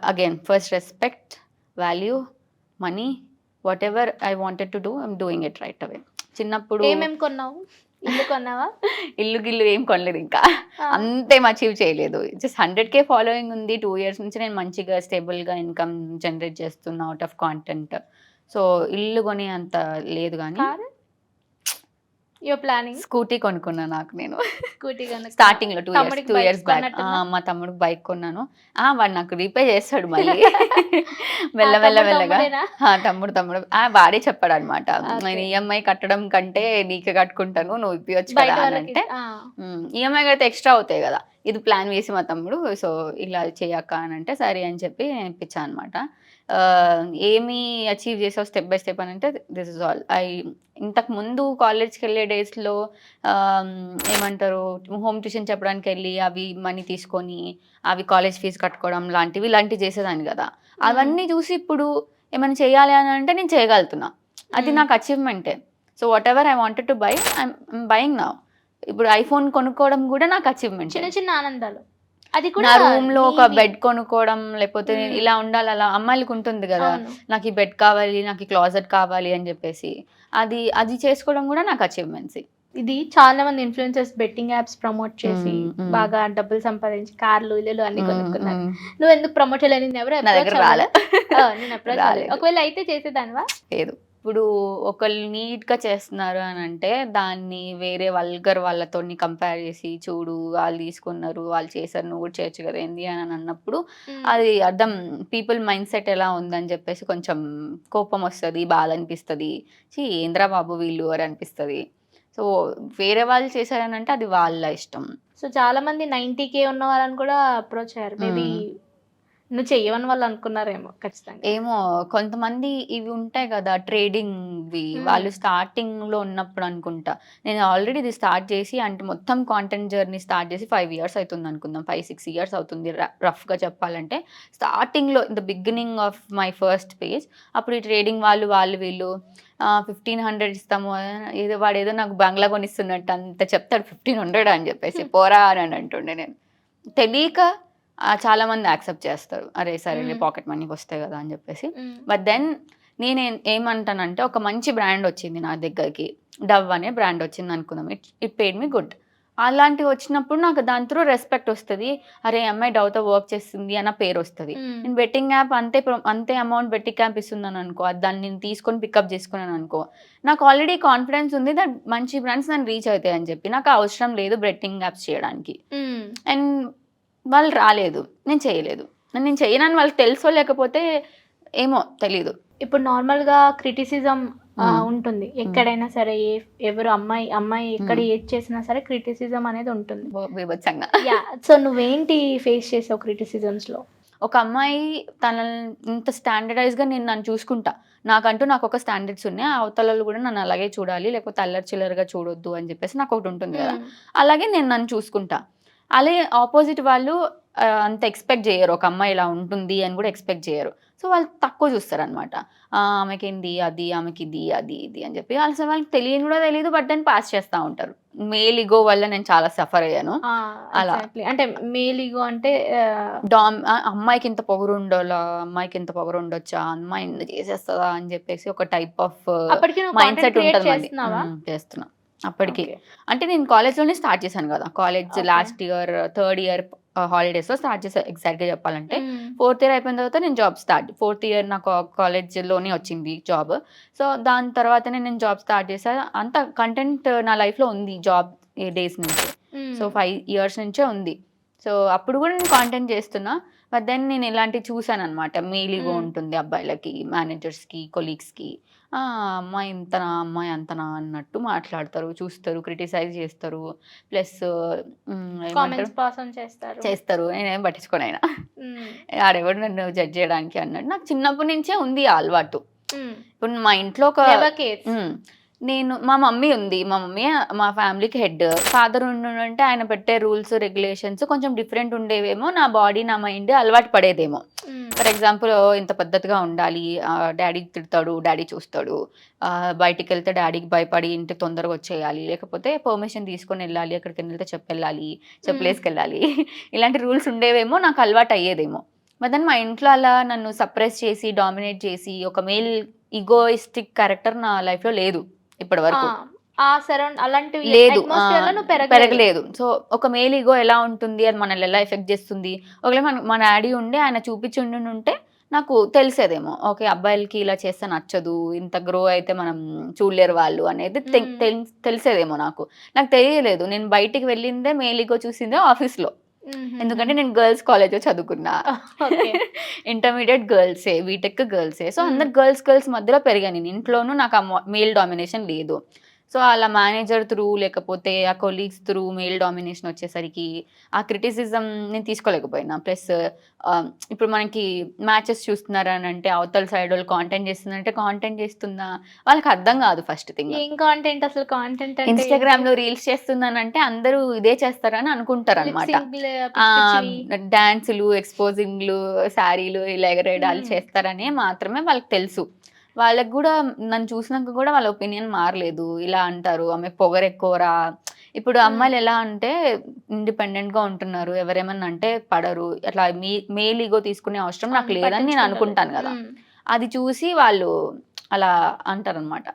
again first respect, value, money, whatever I wanted to do I'm doing it right away. చిన్నప్పుడు ఏమేం కొన్నావు? ఇల్లు కొన్నావా? ఇల్లు గిల్లు ఏం కొనలేదింకా. ఆ! అంతేం అచీవ్ చేయలేదు. జస్ట్ 100,000 ఫాలోయింగ్ ఉంది. 2 ఇయర్స్ నుంచి నేను మంచిగా స్టేబుల్‌గా ఇన్‌కమ్ జనరేట్ చేస్తున్నా ఔట్ ఆఫ్ కాంటెంట్. సో, ఇల్లు కొనేంత లేదు గానీ car? You are planning scooty కొనుక్కున్నా నాకు నేను. స్కూటీ కొనుక్కున్నావా? స్టార్టింగ్‌లో 2 తమ్ముడికి బైక్ ఇయర్స్ బ్యాక్. కొన్నట్టున్నావు? మా తమ్ముడికి బైక్ కొన్నాను. వాడు నాకు రీపే చేస్తాడు మళ్ళీ. ఆ! తమ్ముడు మెల్లగా. తమ్ముడేనా? తమ్ముడు. వాడే చెప్పాడనమాట. నేను ఓకే. ఈఎంఐ కట్టడం కంటే నీకే కట్టుకుంటాను. నువ్వు ఇప్పియొచ్చు బయట కదా! వాళ్ళకి అనంటే, ఆ! ఈఎంఐ కడితే ఎక్స్‌ట్రా అవుతాయి గదా! ఇది ప్లాన్ వేసి మా తమ్ముడు, సో, ఇలా చెయ్యక్క అనంటే, సరే అని చెప్పి నేను ఇప్పించా అనమాట. ఏమి అచీవ్ చేసావు స్టెప్ బై స్టెప్ అనంటే, దిస్ ఇస్ ఆల్. ఇంతకుముందు కాలేజ్‌కెళ్ళే డేస్‌లో ఆహ్, ఏమంటారు, హోమ్ ట్యూషన్ చెప్పడానికెళ్ళి అవి మనీ తీసుకొని, అవి కాలేజ్ ఫీజ్ కట్టుకోవడం ఇలాంటివి చేసేదాన్ని గదా! హ్మ్. అవన్నీ చూసి ఇప్పుడు ఏమైనా చేయాలి అని అంటే నేను చేయగలుగుతున్నా. అది హ్మ్. నాకు అచీవ్‌మెంటే. So, whatever I wanted to buy I'm buying now. ఇప్పుడు ఐఫోన్ కొనుక్కోవడం గూడా నాకు అచీవ్‌మెంటే. చిన్న చిన్న ఆనందాలు. అది నా కూడా రూమ్‌లో ఒక నీవి. బెడ్ కొనుక్కోవడం, లేకపోతే హ్మ్. ఇలా ఉండాలి, అలా అమ్మాయిలకుంటుంది గదా! అవును. నాకు ఈ బెడ్ కావాలి, నాకు ఈ క్లాజెట్ కావాలి అని జెప్పేసి. అది చేసుకోవడం గూడా నాకు అచీవ్‌మెంట్సే. ఇది చాలా మంది ఇన్‌ఫ్లుయెన్సర్స్ బెట్టింగ్ యాప్స్ ప్రమోట్ చేసి, హ్మ్. బాగా డబ్బులు సంపాదించి కార్లు, ఇల్లులు అన్నీ కొనుక్కున్నారు. హ్మ్. నువ్వెందుకు ప్రమోట్ చేయలేదు? నిన్నెవరు నా అప్రోచ్ దగ్గర అవ్వలేదా? రాలే. నేను అప్రోచ్ అవ్వలేదు. రాలేదు. ఒకవేళ అయితే చేసేదానివా? లేదు. ఇప్పుడు ఒకళ్ళు నీట్‌గా చేస్తున్నారు అనంటే, దాన్ని వేరే వల్గర్ వాళ్ళతోని కంపేర్ చేసి, చూడు వాళ్ళు తీసుకున్నారు, వాళ్ళు చేశారు, నువ్వు కూడా చేయొచ్చు కదా! ఏంది అని అన్నప్పుడు, హ్మ్. అది అర్థం పీపుల్ మైండ్‌సెట్ ఎలా ఉందని చెప్పేసి కొంచెం కోపమొస్తది, బాధనిపిస్తది. ఏందిరా బాబు వీళ్ళు అని అనిపిస్తది. సో, వేరే వాళ్ళు చేశారనంటే అది వాళ్ళ ఇష్టం. సో, చాలా మంది 90,000 ఉన్న వాళ్ళని కూడా అప్రోచ్ అయ్యారు. మేబీ హ్మ్. నువ్వు చెయ్యవని వాళ్ళు అనుకున్నారేమో ఖచ్చితంగా. ఏమో కొంతమంది ఇవి ఉంటాయి గదా! ట్రేడింగ్‌వి. హ్మ్. వాళ్ళు స్టార్టింగ్‌లో ఉన్నప్పుడు అనుకుంటా. నేను ఆల్రెడీ ఇది స్టార్ట్ చేసి అంటే మొత్తం కాంటెంట్ జర్నీ స్టార్ట్ చేసి 5 ఇయర్స్ అయితుందనుకుందాం. 5, 6 ఇయర్స్ అవుతుంది రఫ్‌గా చెప్పాలంటే. స్టార్టింగ్‌లో in the beginning of my first page అప్పుడు ఈ ట్రేడింగ్ వాళ్ళు వీళ్ళు 1500 ఇస్తాము వాడేదో నాకు బంగ్లా కొనిస్తున్నట్టు అంత చెప్తాడు 1500 అని చెప్పేసి. పోరా అని అంటుండే నేను. తెలీక చాలామంది యాక్సెప్ట్ చేస్తారు. అరే! సరేలే హ్మ్. పాకెట్ మనీకొస్తాయి గదా! అని జెప్పేసి. హ్మ్. బట్ దెన్ ఏమంటానంటే ఒక మంచి బ్రాండొచ్చింది నా దగ్గరికి. డవ్ అనే బ్రాండొచ్చిందనుకుందాం. It paid me good. అలాంటివొచ్చినప్పుడు నాకు దాని త్రూ రెస్పెక్ట్ ఒస్తది. అరే! ఈ అమ్మాయి డవ్‌తో వర్క్ చేస్తుంది అన్న పేరొస్తది. హ్మ్. నేను బెట్టింగ్ యాప్ అంతే అమౌంట్ బెట్టింగ్ యాప్ ఇస్తుందననుకో, దాన్ని నేను తీసుకొని పికప్ జేసుకున్నాననుకో, నాకు ఆల్రెడీ కాన్ఫిడెన్స్ ఉంది దట్ మంచి బ్రాండ్స్ నన్ను రీచ్ అయితాయని చెప్పి. నాకు అవసరం లేదు బెట్టింగ్ యాప్స్ చేయడానికి. హ్మ్. అండ్ వాళ్ళు రాలేదు. నేను చేయలేదు. నేను చెయ్యనని వాళ్ళకి తెలుసో లేకపోతే ఏమో తెలీదు. ఇప్పుడు నార్మల్‌గా క్రిటిసిజం హ్మ్. ఉంటుంది. హ్మ్. ఎక్కడైనా సరే ఎవరు అమ్మాయి అమ్మాయి ఎక్కడ హ్మ్. ఏది చేసినా సరే క్రిటిసిజం అనేది ఉంటుంది. బీభత్సంగా. సో, నువ్వేంటి ఫేస్ చేసావు క్రిటిసిజమ్స్‌లో? ఒక అమ్మాయి తనని ఇంత స్టాండర్డైజ్‌గా నన్ను చూసుకుంటా. నాకొక స్టాండర్డ్స్ ఉన్నాయి. అవతలోళ్ళు గూడా నన్ను అలాగే చూడాలి. లేకపోతే అల్లరి చిల్లరగా చూడొద్దు అని జెప్పేసి నాకొకటుంటుంది గదా! హ్మ్. అలాగే నేను నన్ను చూసుకుంటా. అలాగే ఆపోజిట్ వాళ్ళు అంత ఎక్స్‌పెక్ట్ జేయరు. ఒక అమ్మాయి ఇలా ఉంటుంది అని గూడా ఎక్స్‌పెక్ట్ జేయరు. సో, వాళ్ళు తక్కువ జూస్తారనమాట. ఆమెకేంది అది, ఆమెకిది, అది, ఇది అని జెప్పి అసలు వాళ్ళకి తెలియని గూడా తెలీదు. బట్ దాన్ని పాస్ చేస్తా ఉంటారు. మేల్ ఇగో వల్ల నేను చాలా సఫర్ అయ్యాను. ఆ! అలా. ఎగ్జాక్ట్‌లీ. అంటే మేల్ ఇగో అంటే అమ్మాయికింత పొగరుండాలా? అమ్మాయికింత పొగరుండొచ్చా? అమ్మాయి ఇన్ని చేసేస్తదా? అని జెప్పేసి ఒక టైప్ ఆఫ్ అప్పటికి నువ్వు కాంటెంట్ మైండ్‌సెట్ క్రియేట్ ఉంటది మంది. చేస్తున్నావా? చేస్తున్నా. అప్పటికి. ఓకే. అంటే నేను కాలేజ్‌లోనే స్టార్ట్ చేశాను గదా! College okay. Last year third year హాలిడేస్‌లో స్టార్ట్ చేశా ఎగ్జాక్ట్‌గా చెప్పాలంటే. హ్మ్. ఫోర్త్ ఇయర్ అయిపోయిన తర్వాత నేను జాబ్ స్టార్ట్. ఫోర్త్ ఇయర్ నాకు కాలేజ్‌లోనే వచ్చింది జాబ్. సో, దాని తర్వాతనే నేను జాబ్ స్టార్ట్ చేశా. అంత కంటెంట్ నా లైఫ్‌లో ఉంది జాబ్ డేస్ నుంచి. సో, హ్మ్. 5 ఇయర్స్ నుంచే ఉంది. సో, అప్పుడు గూడా నేను కాంటెంట్ చేస్తున్నా. బట్ దెన్ నేను ఇలాంటివి చూసాననమాట. మేల్ ఇగో హ్మ్. ఉంటుంది అబ్బాయిలకి, మేనేజర్స్‌కి, కొలీగ్స్‌కి. అమ్మాయి ఇంతనా, అమ్మాయి అంతనా అన్నట్టు మాట్లాడతారు, చూస్తారు, క్రిటిసైజ్ చేస్తారు. ప్లస్ ఏమంటారు కామెంట్స్ పాస్ ఆన్ చేస్తారు. చేస్తారు. నేనేం పట్టించుకోనయినా. హ్మ్. ఆడెవడు నన్ను జడ్జ్ చేయడానికి అన్నట్టు. నాకు చిన్నప్పటి నుంచే ఉంది ఆ అలవాటు. హ్మ్. ఇప్పుడు మా ఇంట్లో ఒక నెవర్ కేర్స్. హ్మ్. మా మమ్మీ ఉంది. మా మమ్మీ మా ఫ్యామిలీకి హెడ్. ఫాదర్ ఉండుంటే ఆయన పెట్టే రూల్స్, రెగ్యులేషన్స్ కొంచెం డిఫరెంట్ ఉండేవేమో. నా బాడీ, నా మైండ్ అలవాటు పడేదేమో. హ్మ్. ఫర్ ఎగ్జాంపుల్ ఇంత పద్ధతిగా ఉండాలి. డ్యాడీ తిడతాడు, డ్యాడీ చూస్తాడు. బయటికెళ్తే డ్యాడీకి భయపడి ఇంటికి తొందరగా వచ్చేయాలి. లేకపోతే పర్మిషన్ తీసుకొనెళ్ళాలి. ఎక్కడికైనా ఎళ్తే చెప్పెళ్ళాలి. హ్మ్. చెప్పులేసుకెళ్ళాలి. ఇలాంటి రూల్స్ ఉండేవేమో. నాకు అలవాటు అయ్యేదేమో. బట్ దెన్ మా ఇంట్లో అలా నన్ను సప్రెస్ చేసి, డామినేట్ చేసి ఒక మేల్ ఈగోయిస్టిక్ క్యారెక్టర్ నా లైఫ్‌లో లేదు ఇప్పటి ఆ! వరకు. ఆ అలాంటివి లేదు. అట్మాస్ఫియర్‌లో నువ్వు పెరగలేదు. పెరగలేదు. సో, ఒక మేల్ ఇగో ఎలా ఉంటుంది? అది మనల్ని ఎలా ఎఫెక్ట్ చేస్తుంది? ఒకవేళ మా డ్యాడీ ఉండి ఆయన చూపించి ఉండుంటే నాకు తెలిసేదేమో. ఓకే. అబ్బాయిలకి ఇలా చేస్తే నచ్చదు. ఇంత గ్రో అయితే మనం చూడలేరు వాళ్ళు అనేది హ్మ్. తెలిసేదేమో నాకు. నాకు తెలియలేదు. నేను బయటికి వెళ్ళిందే మేల్ ఇగో చూసిందే ఆఫీస్‌లో. హుహుహు. ఎందుకంటే నేను గర్ల్స్ కాలేజ్‌లో చదువుకున్నా. ఓకే. ఇంటర్మీడియేట్ గర్ల్సే. బీటెక్ గర్ల్సే. సో, హ్మ్. అందరు గర్ల్స్ మధ్యలో పెరిగా నేను. ఇంట్లోనూ నాకు ఆ మేల్ డామినేషన్ లేదు. సో, అలా మేనేజర్ త్రూ లేకపోతే ఆ కొలీగ్స్ త్రూ మేల్ డామినేషన్ వచ్చేసరికి ఆ క్రిటిసిజం నేను తీసుకోలేకపోయినా. ప్లస్ ఇప్పుడు మనకి మ్యాచెస్ చూస్తున్నారనంటే అవతల సైడోళ్ళు కాంటెంట్ చేస్తుందంటే కాంటెంట్ చేస్తుందా? వాళ్ళకి అర్థం కాదు ఫస్ట్ థింగ్. ఏం కాంటెంట్ అసలు కాంటెంట్ అంటే ఏంటి? ఇన్‌స్టాగ్రామ్‌లో రీల్స్ చేస్తున్నానంటే అందరూ ఇదే చేస్తారని లిప్ అనుకుంటారనమాట. సింక్‌లు పిచ్చి పిచ్చివి. డాన్సులు, ఎక్స్‌పోజింగ్‌లు, శారీలు ఇలా ఎగరేయడాలు హ్మ్. చేస్తారని మాత్రమే వాళ్ళకి తెలుసు. వాళ్ళకి గూడా నన్ను చూసినంక గూడా వాళ్ళ ఒపీనియన్ మారలేదు. ఇలా అంటారు, "ఆమెకు పొగరెక్కువరా." ఇప్పుడు హ్మ్. అమ్మాయిలు ఎలా అంటే ఇండిపెండెంట్‌గా ఉంటున్నారు. ఎవరేమన్నా అంటే పడరు. అట్లా మేల్ ఇగో తీసుకునే అవసరం నాకు అవును. లేదని నేను పట్టించుకుంటలేదు. అనుకుంటాను గదా! హ్మ్. అది చూసి వాళ్ళు అలా అంటారనమాట.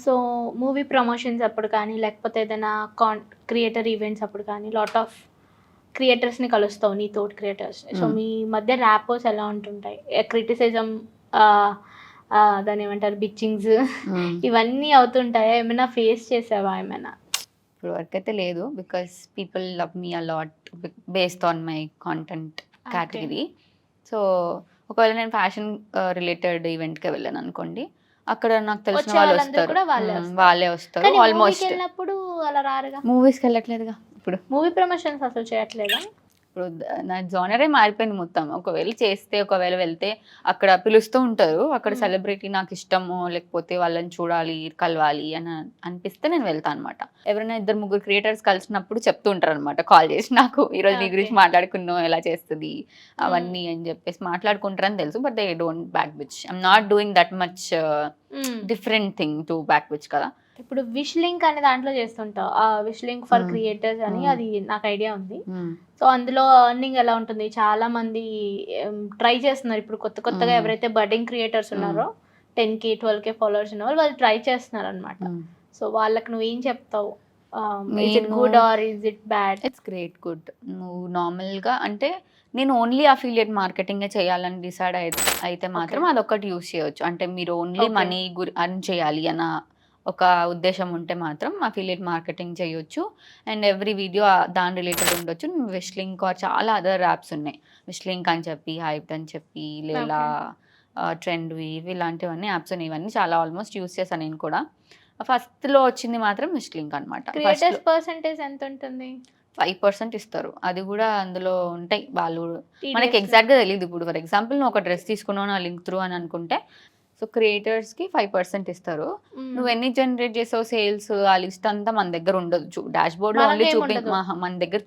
సో, మూవీ ప్రమోషన్స్ అప్పుడు కానీ, లేకపోతే ఏదైనా క్రియేటర్ ఈవెంట్స్ అప్పుడు కానీ, లాట్ ఆఫ్ క్రియేటర్స్‌ని కలుస్తావు నీ తోటి క్రియేటర్స్‌ని. సో, హ్మ్. మీ మధ్య ర్యాపోస్ ఎలా ఉంటుంటాయి? క్రిటిసిజం ఆహ్, దాన్నేమంటారు బిచ్చింగ్స్ హ్మ్. ఇవన్నీ అవుతుంటాయా? ఏమైనా ఫేస్ చేసావా ఏమైనా? ఇప్పటి వరకైతే లేదు. Because people love me a lot based on my content okay. Category. So, ఒకవేళ నేను ఫ్యాషన్ రిలేటెడ్ ఈవెంట్‌కే వెళ్ళాననుకోండి. అక్కడ నాకు తెలిసిన వచ్చే వాళ్ళందరూ వాళ్ళొస్తారు. కూడా వాళ్ళే వస్తారు. వాళ్ళే వస్తారు. కానీ ఆల్మోస్ట్ మూవీకెళ్ళినప్పుడు అలా రారుగా? మూవీస్‌కెళ్ళట్లేదుగా ఇప్పుడు. మూవీ ప్రమోషన్స్ అసలు చేయట్లేదా? ఇప్పుడు నా జోనరే మారిపోయింది మొత్తం. ఒకవేళ వెళ్తే అక్కడ పిలుస్తూ ఉంటారు. అక్కడ హ్మ్. సెలబ్రిటీ నాకిష్టము, లేకపోతే వాళ్ళని చూడాలి, కలవాలి అని అనిపిస్తే నేను వెళ్తా అనమాట. ఎవరైనా ఇద్దరు, ముగ్గురు క్రియేటర్స్ కలిసినప్పుడు చెప్తూ ఉంటారనమాట కాల్ చేసి నాకు. ఈరోజు నీ ఓకే. గురించి మాట్లాడుకున్నాం, ఎలా చేస్తది హ్మ్. అవన్నీ అని చెప్పేసి మాట్లాడుకుంటారని తెలుసు. But they don't back bitch. I'm not doing that much hmm. Different thing to back bitch కదా! ఇప్పుడు విష్ లింక్ అనే దాంట్లో చేస్తుంటావు. Wishlink for hmm. Creators అని హ్మ్. అది నాకు ఐడియా ఉంది. హ్మ్. సో, అందులో ఎర్నింగ్ ఎలా ఉంటుంది? చాలామంది ట్రై చేస్తున్నారు. ఇప్పుడు కొత్త కొత్తగా హ్మ్. ఎవరైతే బడ్డింగ్ క్రియేటర్స్ హ్మ్. ఉన్నారో 10,000, 12,000 ఫాలోవర్స్ ఉన్నవాళ్ళు వాళ్ళు ట్రై చేస్తున్నారనమాట. హ్మ్. సో, వాళ్ళకి నువ్వేం చెప్తావు? ఈస్ ఇట్ నేను good or is it bad? It's great good. నువ్వు నార్మల్‌గా అంటే నేను ఓన్లీ అఫిలియేట్ మార్కెటింగే చేయాలని డిసైడ్ అయితే ఓకే. మాత్రం అదొక్కటి యూజ్ చేయొచ్చు. అంటే మీరు ఓన్లీ ఓకే. మనీ ఎర్న్ చేయాలి అన్న ఒక ఉద్దేశ్యం ఉంటే మాత్రం అఫిలియేట్ మార్కెటింగ్ చేయొచ్చు. అండ్ ఎవ్రీ వీడియో దాని రిలేటెడ్ ఉండొచ్చు. విష్ లింక్ ఆర్ చాలా అదర్ యాప్స్ ఉన్నాయి. విష్ లింక్ అని చెప్పి, హైప్డ్ అని చెప్పి, లేలా ఓకే. ట్రెండ్‌వి ఇలాంటివన్నీ యాప్స్ ఉన్నాయి. ఇవన్నీ చాలా ఆల్మోస్ట్ యూజ్ చేశాను నేను కూడా. ఫస్ట్‌లో వచ్చింది మాత్రం విష్ లింక్ అనమాట. ఫస్ట్‌లో క్రియేటర్స్ పర్సెంటేజ్ ఎంతుంటుంది? 5% ఇస్తారు. అది గూడా అందులో ఉంటాయి. వాళ్ళు మనకి టీడీఎస్‌లో. ఎగ్జాక్ట్‌గా తెలీదు. ఇప్పుడు ఫర్ ఎగ్జాంపుల్ నువ్వు ఒక డ్రెస్ తీసుకున్నావు నా లింక్ త్రూ అని అనుకుంటే, సో, క్రియేటర్స్‌కి 5% ఇస్తారు. హ్మ్. నువ్వు ఎన్ని జనరేట్ చేసావు సేల్స్ ఆ లిస్ట్ అంతా మన దగ్గర ఉండదు. డాష్‌బోర్డ్‌లో ఓన్లీ మనకేముండదు. మన దగ్గర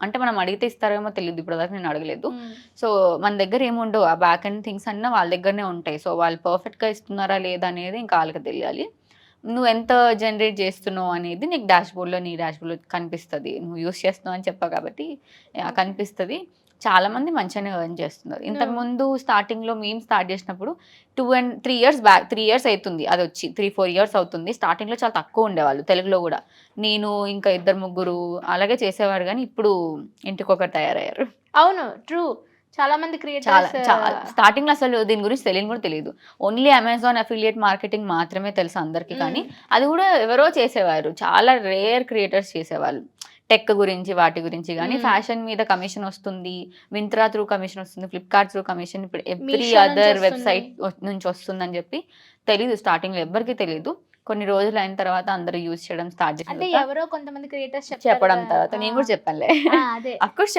అంటే మనం అడిగితే ఇస్తారేమో తెలీదు. ఇప్పటిదాకా నేను అడగలేదు. హ్మ్. సో, మన దగ్గర ఏముండవు. ఆ బ్యాక్ ఎండ్ థింగ్స్ అన్నీ వాళ్ళ దగ్గరనే ఉంటాయి. సో, వాళ్ళు పర్ఫెక్ట్‌గా ఇస్తున్నారా లేదా అనేది ఇంకా ఆళ్ళకి తెలియాలి. నువ్వెంత జనరేట్ చేస్తున్నావు అనేది నీకు నీ డాష్‌బోర్డ్‌లో కనిపిస్తది. నువ్వు యూజ్ చేస్తున్నావు అని చెప్పావు కాబట్టి ఓకే. కనిపిస్తది. చాలామంది మంచిగానే ఎర్న్ చేస్తున్నారు. నువ్వు ఇంతకుముందు స్టార్టింగ్‌లో మేము స్టార్ట్ చేసినప్పుడు 3 ఇయర్స్ బ్యాక్ 3 ఇయర్స్ అయితుంది అదొచ్చి. 3, 4 ఇయర్స్ అవుతుంది. స్టార్టింగ్‌లో చాలా తక్కువ ఉండేవాళ్ళు తెలుగులో గూడా. నేను ఇంకా ఇద్దరు, ముగ్గురు అలాగే చేసేవారు గానీ ఇప్పుడు ఇంటికొకరు తయారయ్యారు. అవును. ట్రూ. చాలా మంది చాలా. క్రియేటర్స్ స్టార్టింగ్‌లో అసలు దీని గురించి తెలియని కూడా తెలీదు. ఓన్లీ అమెజాన్ అఫిలియేట్ మార్కెటింగ్ మాత్రమే తెలుసు అందరికి. కానీ హ్మ్. అది కూడా ఎవరో చేసేవారు. చాలా రేర్ క్రియేటర్స్ చేసేవాళ్ళు. టెక్ గురించి వాటి గురించి గానీ, హ్మ్. ఫ్యాషన్ మీద కమిషన్ వస్తుంది. మింత్రా త్రూ కమిషన్ వస్తుంది. ఫ్లిప్‌కార్ట్ త్రూ కమిషన్ ఇప్పుడు ఎవ్రీ మీషో అదర్ నుంచొస్తుంది. వెబ్‌సైట్ నుంచి వస్తుందని జెప్పి తెలీదు. స్టార్టింగ్‌లో ఎవ్వరికీ తెలీదు. కొన్ని రోజులయిన తర్వాత అందరూ యూజ్ చేయడం స్టార్ట్ చేసిన అంటే తర్వాత ఎవరో కొంతమంది క్రియేటర్స్ చెప్పడం చెప్తారుగా. తర్వాత ఆ! నేను గూడా చెప్పానులే. ఆ! అదే. అఫ్‌కోర్స్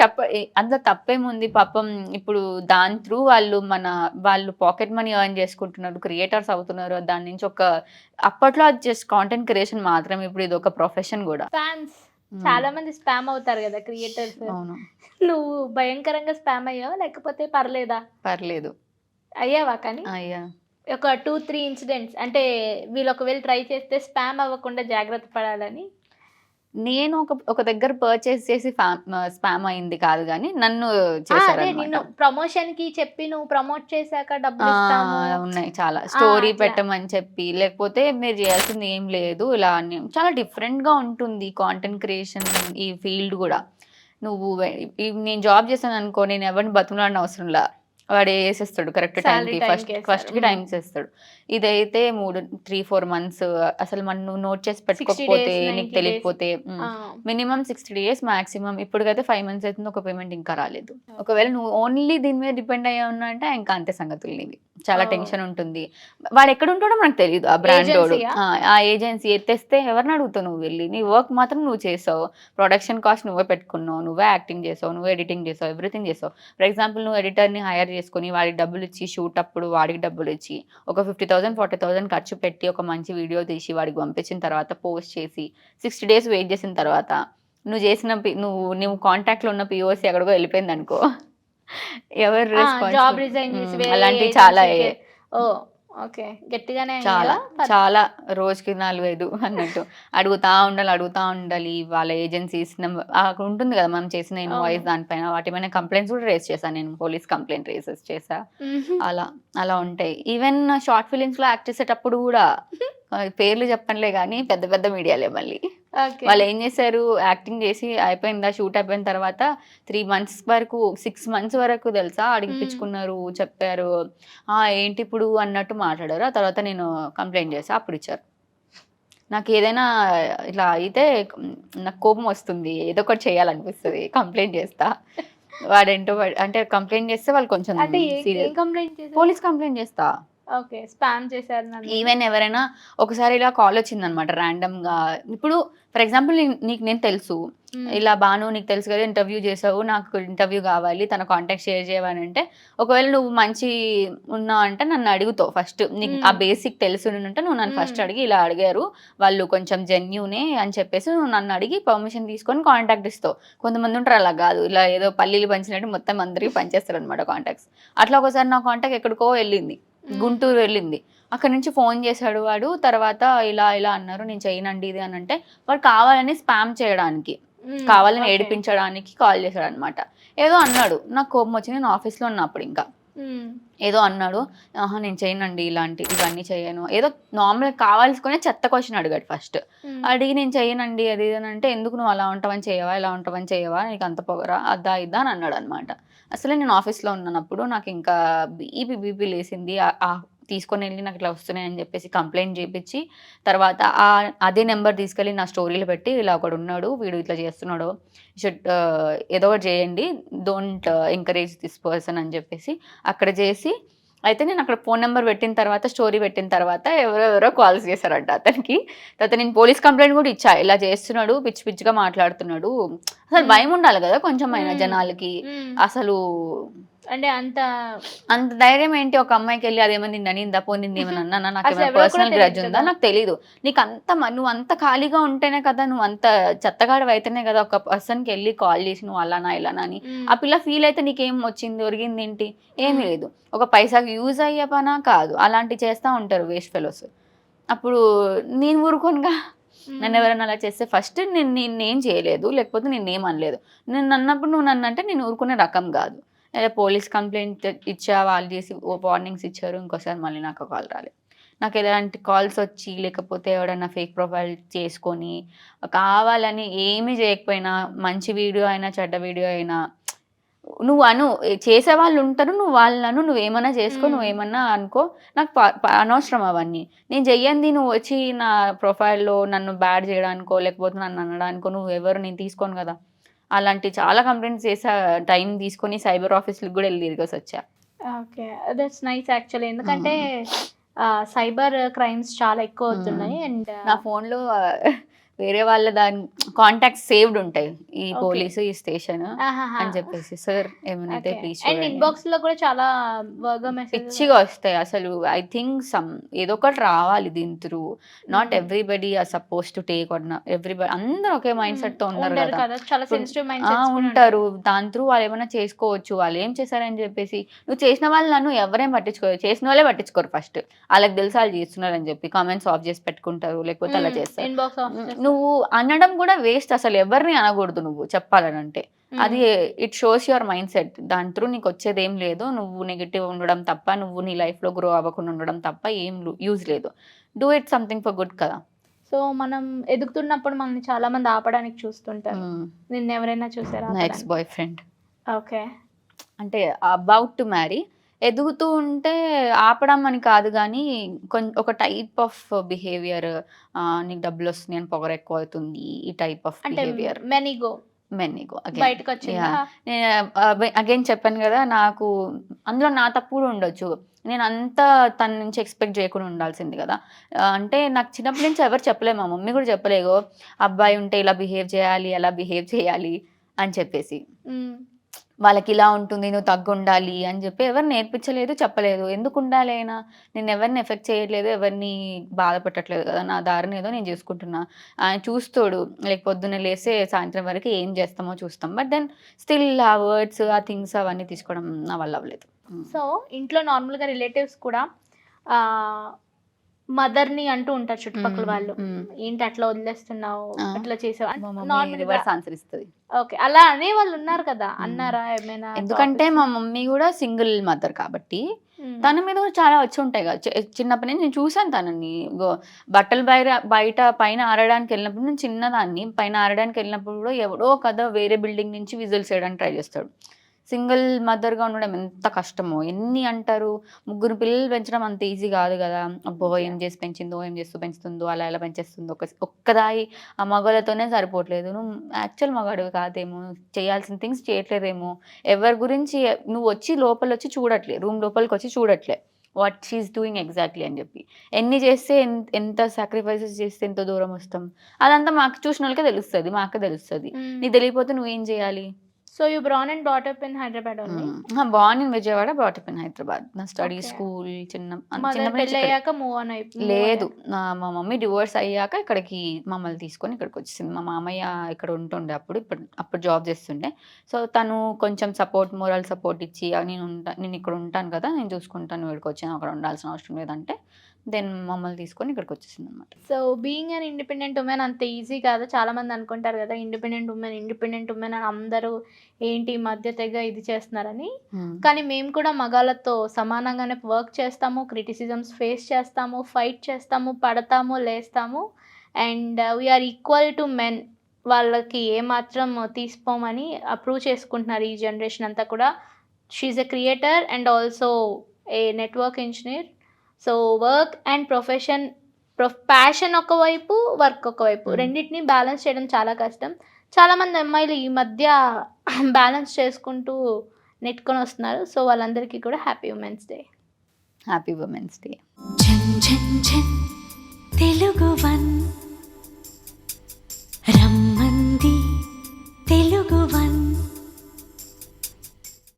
అందులో తప్పేముంది పాపం ఇప్పుడు దాని త్రూ వాళ్ళు పాకెట్ మనీ ఎర్న్ చేసుకుంటున్నారు. క్రియేటర్స్ అవుతున్నారు. దాని నుంచి అప్పట్లో అది జస్ట్ కాంటెంట్ క్రియేషన్ మాత్రమే. ఇప్పుడు ఇదొక ప్రొఫెషన్ గూడా. స్పామ్స్. హ్మ్. చాలా మంది స్పామ్ అవుతారు గదా! క్రియేటర్స్. అవును. నువ్వు భయంకరంగా స్పామ్ అయ్యావా? లేకపోతే పర్లేదా? పర్లేదు. అయ్యావా కానీ? అయ్యా! ఒక 2, 3 ఇన్సిడెంట్స్ అంటే వీళ్ళు ఒకవేళ ట్రై చేస్తే స్పామ్ అవ్వకుండా జాగ్రత్త పడాలని. నేను ఒక దగ్గర పర్చేస్ చేసి స్పామ్ అయింది కాదు గానీ, నన్ను ఆ! అదే చేశారనమాట. నిన్ను ప్రమోషన్‌కి చెప్పి నువ్వు ప్రమోట్ చేశాక ఆ! డబ్బులిస్తాము. ఉన్నాయి చాలా. ఆ! స్టోరీ అట్లా. పెట్టమని చెప్పి, లేకపోతే మీరు జేయాల్సింది ఏం లేదు. ఇలా అని చాలా డిఫరెంట్‌గా ఉంటుంది కాంటెంట్ క్రియేషన్ ఈ ఫీల్డ్ గూడా. నువ్వు వె నేను జాబ్ చేశాననుకో నేను ఎవరిని బతిమలాడనవసరంలా. వాడు ఏసేస్తాడు కరెక్ట్ సాలరీ టైంకి టైమ్‌కేస్తారు. ఫస్ట్‌కి హ్మ్. టైమ్‌కేస్తాడు. ఇదైతే 3, 3, 4 మంత్స్ అసలు నువ్వు నోట్ చేసి 60 పెట్టుకోకపోతే, డేస్, నీకు 90 డేస్. తెలియకపోతే ఆ! Minimum 60 days maximum. ఇప్పటికైతే 5 మంత్స్ అయితుంది. ఒక పేమెంట్ ఇంకా రాలేదు. ఓకే. ఒకవేళ నువ్వు ఓన్లీ దీని మీద డిపెండ్ అయ్యి ఉన్నా అంటే ఇంకా అంతే సంగతులు నీవి. చాలా ఓహ్! టెన్షన్ ఉంటుంది. వాడెక్కడుంటాడో మనకు తెలీదు. ఆ బ్రాండోడు. ఏజెన్సీయా? ఆ ఏజెన్సీ ఎత్తేస్తే ఎవరిని అడుగుతావు నువ్వు వెళ్లి? నీ వర్క్ మాత్రం నువ్వు చేసావు. ప్రొడక్షన్ కాస్ట్ నువ్వే పెట్టుకున్నావు. నువ్వే యాక్టింగ్ చేసావు. నువ్వే ఎడిటింగ్ చేసావు. ఎవ్రీథింగ్ చేసావు. ఫర్ ఎగ్జాంపుల్ నువ్వు ఎడిటర్‌ని హైర్ చేసుకొని వాడికి డబ్బులిచ్చి షూట్ అప్పుడు వాడికి డబ్బులిచ్చి ఒక 50,000, 40,000 ఖర్చు పెట్టి ఒక మంచి వీడియో తీసి వాడికి పంపించిన తర్వాత పోస్ట్ చేసి 60 డేస్ వెయిట్ చేసిన తర్వాత నువ్వు చేసిన నువ్వు కాంటాక్ట్‌లో ఉన్న పీఓసీ ఎక్కడికో ఎళ్ళిపోయిందనుకో ఎవరు ఆ! Job responsible? రిజైన్ చేసి వేరే అలాంటివి చాలా ఏజెన్సీ‌కి. ఓహ్! ఓకే. గట్టిగానే చాలా. అయిందా? చాలా రోజుకి 4, 5 అన్నట్టు. అడుగుతా ఉండాలి. వాళ్ళ ఏజెన్సీస్ అక్కడ ఉంటుంది గదా! మనం చేసిన అవును. ఇన్వాయిస్ దానిపైన వాటి పైన కంప్లెయింట్స్ కూడా రైజ్ చేశాను నేను. పోలీస్ కంప్లెయింట్ రైజెస్ చేశా. హుహు. అలా, అలా ఉంటాయి. ఈవెన్ షార్ట్ ఫిల్మ్స్‌లో యాక్ట్ చేసేటప్పుడు గూడా పేర్లు చెప్పనులే గానీ పెద్ద పెద్ద మీడియాలే మళ్ళీ. ఓకే. వాళ్ళేం జేశారు యాక్టింగ్ జేసి అయిపోయిందా షూట్ అయిపోయిన తర్వాత 3 మంత్స్ వరకు 6 మంత్స్ వరకు తెలుసా హ్మ్. అడిగిపిచ్చుకున్నారు, చెప్పారు. ఏంటిప్పుడు అన్నట్టు మాట్లాడారు. ఆ తర్వాత నేను కంప్లెయింట్ చేశా. అప్పుడిచ్చారు. నాకేదైనా ఇట్లా అయితే నాకు కోపమొస్తుంది. ఏదో ఒకటి చేయాలనిపిస్తది. కంప్లెయింట్ చేస్తా. అంటే కంప్లెయింట్ చేస్తే వాళ్ళు కొంచెం అంటే ఏం సీరియస్ కంప్లెయింట్ చేసావు? పోలీస్ కంప్లెయింట్ చేస్తా. ఓకే. స్పామ్ చేశారు నన్నని. ఈవెన్ ఎవరైనా ఒకసారి ఇలా కాలొచ్చిందనమాట ర్యాండమ్‌గా. ఇప్పుడు ఫర్ ఎగ్జాంపుల్ నీకు నేను తెలుసు. హ్మ్. ఇలా "బాను నీకు తెలుసు కదా! ఇంటర్వ్యూ చేసావు. నాకు ఇంటర్వ్యూ కావాలి. తన కాంటాక్ట్ షేర్ చేయవా" అనంటే, ఒకవేళ నువ్వు మంచి ఉన్నావంటే నన్ను అడుగుతావు ఫస్ట్. నీకు ఆ హ్మ్. బేసిక్ తెలిసుండుంటే నువ్వు నన్ను హ్మ్. ఫస్ట్ అడిగి ఇలా అడిగారు. వాళ్ళు కొంచెం జెన్యూనే అని చెప్పేసి నువ్వు నన్ను అడిగి పర్మిషన్ తీసుకొని కాంటాక్ట్ ఇస్తావు. కొంతమందుంటారు అలా గాదు. ఇలా ఏదో పల్లీలు పంచినట్టు మొత్తం అందరికి పంచేస్తారనమాట కాంటాక్ట్స్. అట్లా ఒకసారి నా కాంటాక్ట్ ఎక్కడికో వెళ్ళింది. హ్మ్. గుంటూరు వెళ్ళింది. అక్కడి నుంచి ఫోను చేసాడు వాడు. తర్వాత ఇలా అన్నారు. నేను చేయనండి ఇది అనంటే, వాడు కావాలని స్పామ్ చేయడానికి, హ్మ్. కావాలని ఓకే. ఏడిపించడానికి కాల్ చేసాడనమాట. ఏదో అన్నాడు. నాకు కోపమొచ్చింది. నేను ఆఫీస్‌లో ఉన్నా అప్పుడింకా. హ్మ్. ఏదో అన్నాడు. "ఆహా! నేను చేయనండి ఇవన్నీ చేయను." ఏదో నార్మల్‌గా కావాల్సుకునే చెత్త క్వెషన్ అడిగాడు ఫస్ట్. హ్మ్. అడిగి నేను చేయనండి అది ఇది అనంటే, "ఎందుకు నువ్వు అలా ఉంటావని చేయవా? ఇలా ఉంటావని చేయవా? నీకంత పొగరా?" అద్దా ఇద్దా అని అన్నాడనమాట. అసలే నేను ఆఫీస్‌లో ఉన్నానప్పుడు నాకింకా బీపీ లేసింది. తీసుకొనెళ్ళి నాకిట్లా వస్తున్నాయని జెప్పేసి కంప్లెయింట్ జేపిచ్చి, తర్వాత అదే నంబర్ తీసుకెళ్ళి నా స్టోరీలో పెట్టి, ఇలా ఒకడున్నాడు. వీడు ఇట్లా చేస్తున్నాడు. ఏదో ఒకటి జేయండి. డోంట్ ఎంకరేజ్ థిస్ పర్సన్ అని జెప్పేసి అక్కడ జేసి అయితే నేనక్కడ ఫోను నంబర్ పెట్టిన తర్వాత, స్టోరీ పెట్టిన తర్వాత ఎవరెవరో కాల్స్ చేశారంట అతనికి. తర్వాత నేను పోలీస్ కంప్లెయింట్ గూడా ఇచ్చా. ఇలా చేస్తున్నాడు, పిచ్చి పిచ్చిగా మాట్లాడుతున్నాడు. అసలు హ్మ్. భయముండాలి గదా! కొంచెమైనా హ్మ్. జనాలకి. హ్మ్. అసలు అంటే అంత అంత ధైర్యం ఏంటి ఒక అమ్మాయికెళ్ళి అదేమన్నా నిన్ననిందా? పోనీ నిన్నేమన్నా అన్నానా? నాకేమైనా అసలెవరో కూడా పర్సనల్ గ్రడ్జ్ తెలీదు ఉందా? కదా! నాకు తెలీదు. నువ్వంత ఖాళీగా ఉంటేనే కదా! నువ్వంత చెత్తగాడివయితేనే కదా! ఒక పర్సన్‌కెళ్ళి కాల్ చేసి నువ్వు అలానా? ఇలానా? అని. హ్మ్. ఆ పిల్ల ఫీలయితే నీకేం వచ్చింది? ఒరిగిందేంటి? ఏమీ హ్మ్. లేదు. ఒక పైసాకి యూజ్ అయ్యే పనా? కాదు. అలాంటివి చేస్తా ఉంటారు వేస్ట్ ఫెలోస్. అప్పుడు నేను ఊరుకోనుగా. హ్మ్. నన్నెవరైనా అలా చేస్తే ఫస్ట్ నిన్నేం చేయలేదు. లేకపోతే నిన్నేమనలేదు. నన్నన్నప్పుడు నువ్వు నన్నంటే నేను ఊరుకునే రకం గాదు. పోలీస్ కంప్లెయింట్ ఇచ్చా, వాళ్ళు చేసి వార్నింగ్స్ ఇచ్చారు. ఇంకోసారి మళ్ళీ నాకు కాల్ రాలే. నాకెలాంటి కాల్సొచ్చి, లేకపోతే ఎవడన్నా ఫేక్ ప్రొఫైల్ చేసుకొని, కావాలని ఏమి జేయకపోయినా, మంచి వీడియో అయినా, చెడ్డ వీడియో అయినా చేసేవాళ్ళు ఉంటారు. నువ్వు వాళ్ళను నువ్వేమన్నా చేసుకో, హ్మ్. నువ్వేమన్నా అనుకో. నాకు అనవసరం అవన్నీ. నేను చెయ్యంది నువ్వు వచ్చి నా ప్రొఫైల్‌లో నన్ను బ్యాడ్ చేయడానికో, లేకపోతే నన్ను అనడానికో నువ్వెవరు నేను తీసుకోను గదా! అలాంటి చాలా కంప్లెయింట్స్ చేసా. టైం తీసుకొని సైబర్ ఆఫీస్‌లకి గూడా ఎళ్లి తిరిగేసొచ్చా. ఓకే. That's nice actually. ఎందుకంటే హ్మ్. సైబర్ క్రైమ్స్ చాలా హ్మ్. ఎక్కువవుతున్నాయి. అండ్ నా ఫోన్‌లో వేరే వాళ్ళ కాంటాక్ట్స్ సేవ్డ్ ఉంటాయి. ఈ ఓకే. పోలీసు, ఈ స్టేషను ఆహాహా! అని చెప్పేసి. సార్ ఏమనైతే ఓకే. ప్లీజ్ అండ్ చూడండి అని. ఇన్‌బాక్స్‌లో కూడా చాలా వర్గా మెసేజెస్ పిచ్చిగా వస్తాయి అసలు. ఐ థింక్ ఏదో ఒకటి రావాలి దీని through. Not hmm. Everybody are supposed to take or అందరూ ఒకే మైండ్ హ్మ్. సెట్‌తో ఉండరు ఉండరు గదా! కదా! చాలా ఇప్పుడు సెన్సిటివ్ మైండ్ సెట్స్ కూడా ఉంటాయి. ఉంటారు. దాని త్రూ వాళ్ళేమన్నా చేసుకోవచ్చు. వాళ్ళేం చేశారని జెప్పేసి నువ్వు చేసిన వాళ్ళు నన్ను ఎవరేం పట్టించుకోరు. చేసిన వాళ్ళే పట్టించుకోరు ఫస్ట్. ఆళ్ళకి తెలుసు ఆళ్ళు చేస్తున్నారని జెప్పి. కామెంట్స్ ఆఫ్ జేసి పెట్టుకుంటారు. లేకపోతే అలా చేస్తారు. ఇన్‌బాక్స్ ఆఫ్ చేస్తారు. నువ్వు అనడం గూడా వేస్ట్ అసలు ఎవరిని అనగూడదు నువ్వు చెప్పాలనంటే. అది హ్మ్. It shows your mind set. దాని త్రూ నీకొచ్చేదేం లేదు. నువ్వు నెగెటివ్ ఉండడం తప్ప, నువ్వు నీ లైఫ్‌లో గ్రో అవ్వకుండా ఉండడం తప్ప ఏం యూజ్ లేదు. Do it something for good కదా! సో, మనం ఎదుగుతున్నప్పుడు మనల్ని చాలా మంది ఆపడానికి చూస్తుంటారు. హ్మ్. నిన్నెవరైనా చూసారా నా ఎక్స్ ఆపడానికి? Boy friend. ఓకే. అంటే అబౌట్ టు మ్యారీ. ఎదుగుతూ ఉంటే ఆపడం అని కాదు గానీ, ఒక టైప్ ఆఫ్ బిహేవియర్ నీకు డబ్బులొస్తున్నాయని పొగరెక్కువవుతుంది. ఈ టైప్ ఆఫ్ అంటే బిహేవియర్. మెనిగో మెన్ ఇగో అగైన్. బయటకొచ్చిందా? యాహ్! నేను అగైన్ చెప్పాను గదా! నాకు అందులో నా తప్పు గూడా ఉండొచ్చు. నేనంతా తన నుంచి ఎక్స్‌పెక్ట్ జేయకుండా ఉండాల్సింది గదా! అంటే నాకు చిన్నప్పటి నుంచి ఎవరు చెప్పలే. మా మమ్మీ గూడా చెప్పలే. ఇగో అబ్బాయి ఉంటే ఇలా బిహేవ్ చేయాలి, అలా బిహేవ్ చేయాలి అని చెప్పేసి. హ్మ్. వాళ్ళకిలా ఉంటుంది. నువ్వు తగ్గుండాలి అని జెప్పి ఎవరు నేర్పించలేదు, చెప్పలేదు. ఎందుకుండాలి అయినా? నేనెవరిని ఎఫెక్ట్ చేయట్లేదు. ఎవరిని బాధ పెట్టట్లేదు గదా! నా దారిని ఏదో నేను జూసుకుంటున్నా. ఆయన చూస్తోడు. లైక్ పొద్దున్నే లేస్తే సాయంత్రం వరకు ఏం జేస్తామో చూస్తాం. బట్ దెన్ స్టిల్ ఆ వర్డ్స్, ఆ థింగ్స్ అవన్నీ తీసుకోవడం నా వల్ల అవ్వలేదు. హ్మ్. సో, ఇంట్లో నార్మల్‌గా రిలేటివ్స్ కూడా ఆహ్, మదర్‌ని అంటూ ఉంటారు చుట్టుపక్కల హ్మ్. వాళ్ళు. హ్మ్. ఏంటి అట్లా వదిలేస్తున్నావు? ఆ! అట్లా చేసావు మా అంటే మమ్మీ నార్మల్‌గా రివర్స్ ఆన్సర్ ఇస్తది. ఓకే. అలా అనేవాళ్ళున్నారు కదా! హ్మ్. అన్నారా ఏమైనా ఎందుకంటే టాపిక్స్? మా మమ్మీ గూడా సింగిల్ మదర్ కాబట్టి, హ్మ్. తన మీద కూడా చాలా వచ్చుంటాయి గదా! చిన్నప్పటి నుంచి నేను చూసాను తనని. బట్టలు బయట పైన ఆరడానికెళ్ళినప్పుడు నేను చిన్నదాన్ని. పైన ఆరడానికెళ్ళినప్పుడు గూడా ఎవడో వేరే బిల్డింగ్ నుంచి విజిల్స్ చేయడానికి ట్రై చేస్తాడు. సింగిల్ మదర్‌గా ఉండడం ఎంత కష్టమో. ఎన్ని అంటారు, ముగ్గురు పిల్లలు పెంచడం అంత ఈజీ గాదు గదా! అబ్బో! ఏం యాహ్! చేసి పెంచిందో, ఏం చేస్తూ పెంచుతుందో, అలా ఎలా పెంచేస్తుందో, ఒక్కదాయి ఆ మగవాళ్ళతోనే సరిపోవట్లేదు. నువ్వు యాక్చువల్ మగాడివి కాదేమో, చేయాల్సిన థింగ్స్ చేయట్లేదేమో, ఎవరి గురించి నువ్వొచ్చి లోపలొచ్చి చూడట్లే. రూమ్ లోపలికొచ్చి చూడట్లే. What she is doing exactly అని జెప్పి. ఎన్ని చేస్తే ఎంత సాక్రిఫైసెస్ చేస్తే ఎంత దూరమొస్తాం. అదంతా మాకు చూసినోళ్ళకే తెలుస్తది. మా అక్కకి తెలుస్తది. హ్మ్. నీకు తెలియకపోతే నువ్వేం చేయాలి? So, you bran and brought up in Hyderabad only? Born in Vijayawada, brought up in Hyderabad. నా స్టడీ, ఓకే. స్కూల్ మదర్ చిన్నప్పటి నుంచి ఇక్కడే. పెళ్ళయ్యాక మూవ్ లేదు. అయ్యారు. మా మమ్మీ డివోర్స్ అయ్యాక ఇక్కడికి మమ్మల్ని తీసుకొని ఇక్కడికొచ్చేసింది. మా మామయ్య ఇక్కడ ఉంటుండే అప్పుడు. అప్పుడు జాబ్ చేస్తుండే. సో, తను కొంచెం మోరల్ సపోర్ట్ ఇచ్చి నేనిక్కడ ఉంటాను కదా! నేను చూసుకుంటాను. నువ్వు ఇక్కడికొచ్చి అక్కడ ఉండాల్సిన అవసరం లేదంటే, దెన్ మమ్మల్ని తీసుకొని ఇక్కడికొచ్చేసిందనమాట. So, being an independent women అంత ఈజీ కాదు. చాలామంది అనుకుంటారు గదా! ఇండిపెండెంట్ వుమెన్ అని అందరూ ఏంటి ఈ మధ్య తెగ ఇది చేస్తున్నారని. హ్మ్. కానీ మేము కూడా మగాళ్ళతో సమానంగానే వర్క్ చేస్తాము. క్రిటిసిజమ్స్ ఫేస్ చేస్తాము. ఫైట్ చేస్తాము. పడతాము, లేస్తాము. And we are equal to men. వాళ్ళకి ఏమాత్రం తీసిపోమని ప్రూవ్ చేసుకుంటున్నారు ఈ జనరేషన్ అంతా కూడా. She is a creator and also a network engineer. So, work and profession passion ఒకవైపు, వర్క్ ఒకవైపు. హ్మ్. రెండిటిని బ్యాలెన్స్ చేయడం చాలా కష్టం. చాలామంది అమ్మాయిలు ఈ మధ్య బ్యాలెన్స్ చేసుకుంటూ నెట్టుకొనొస్తున్నారు. సో, వాళ్ళందరికీ కూడా happy women's day. Happy women's day. ఝన్ ఝన్ ఝన్ తెలుగు వన్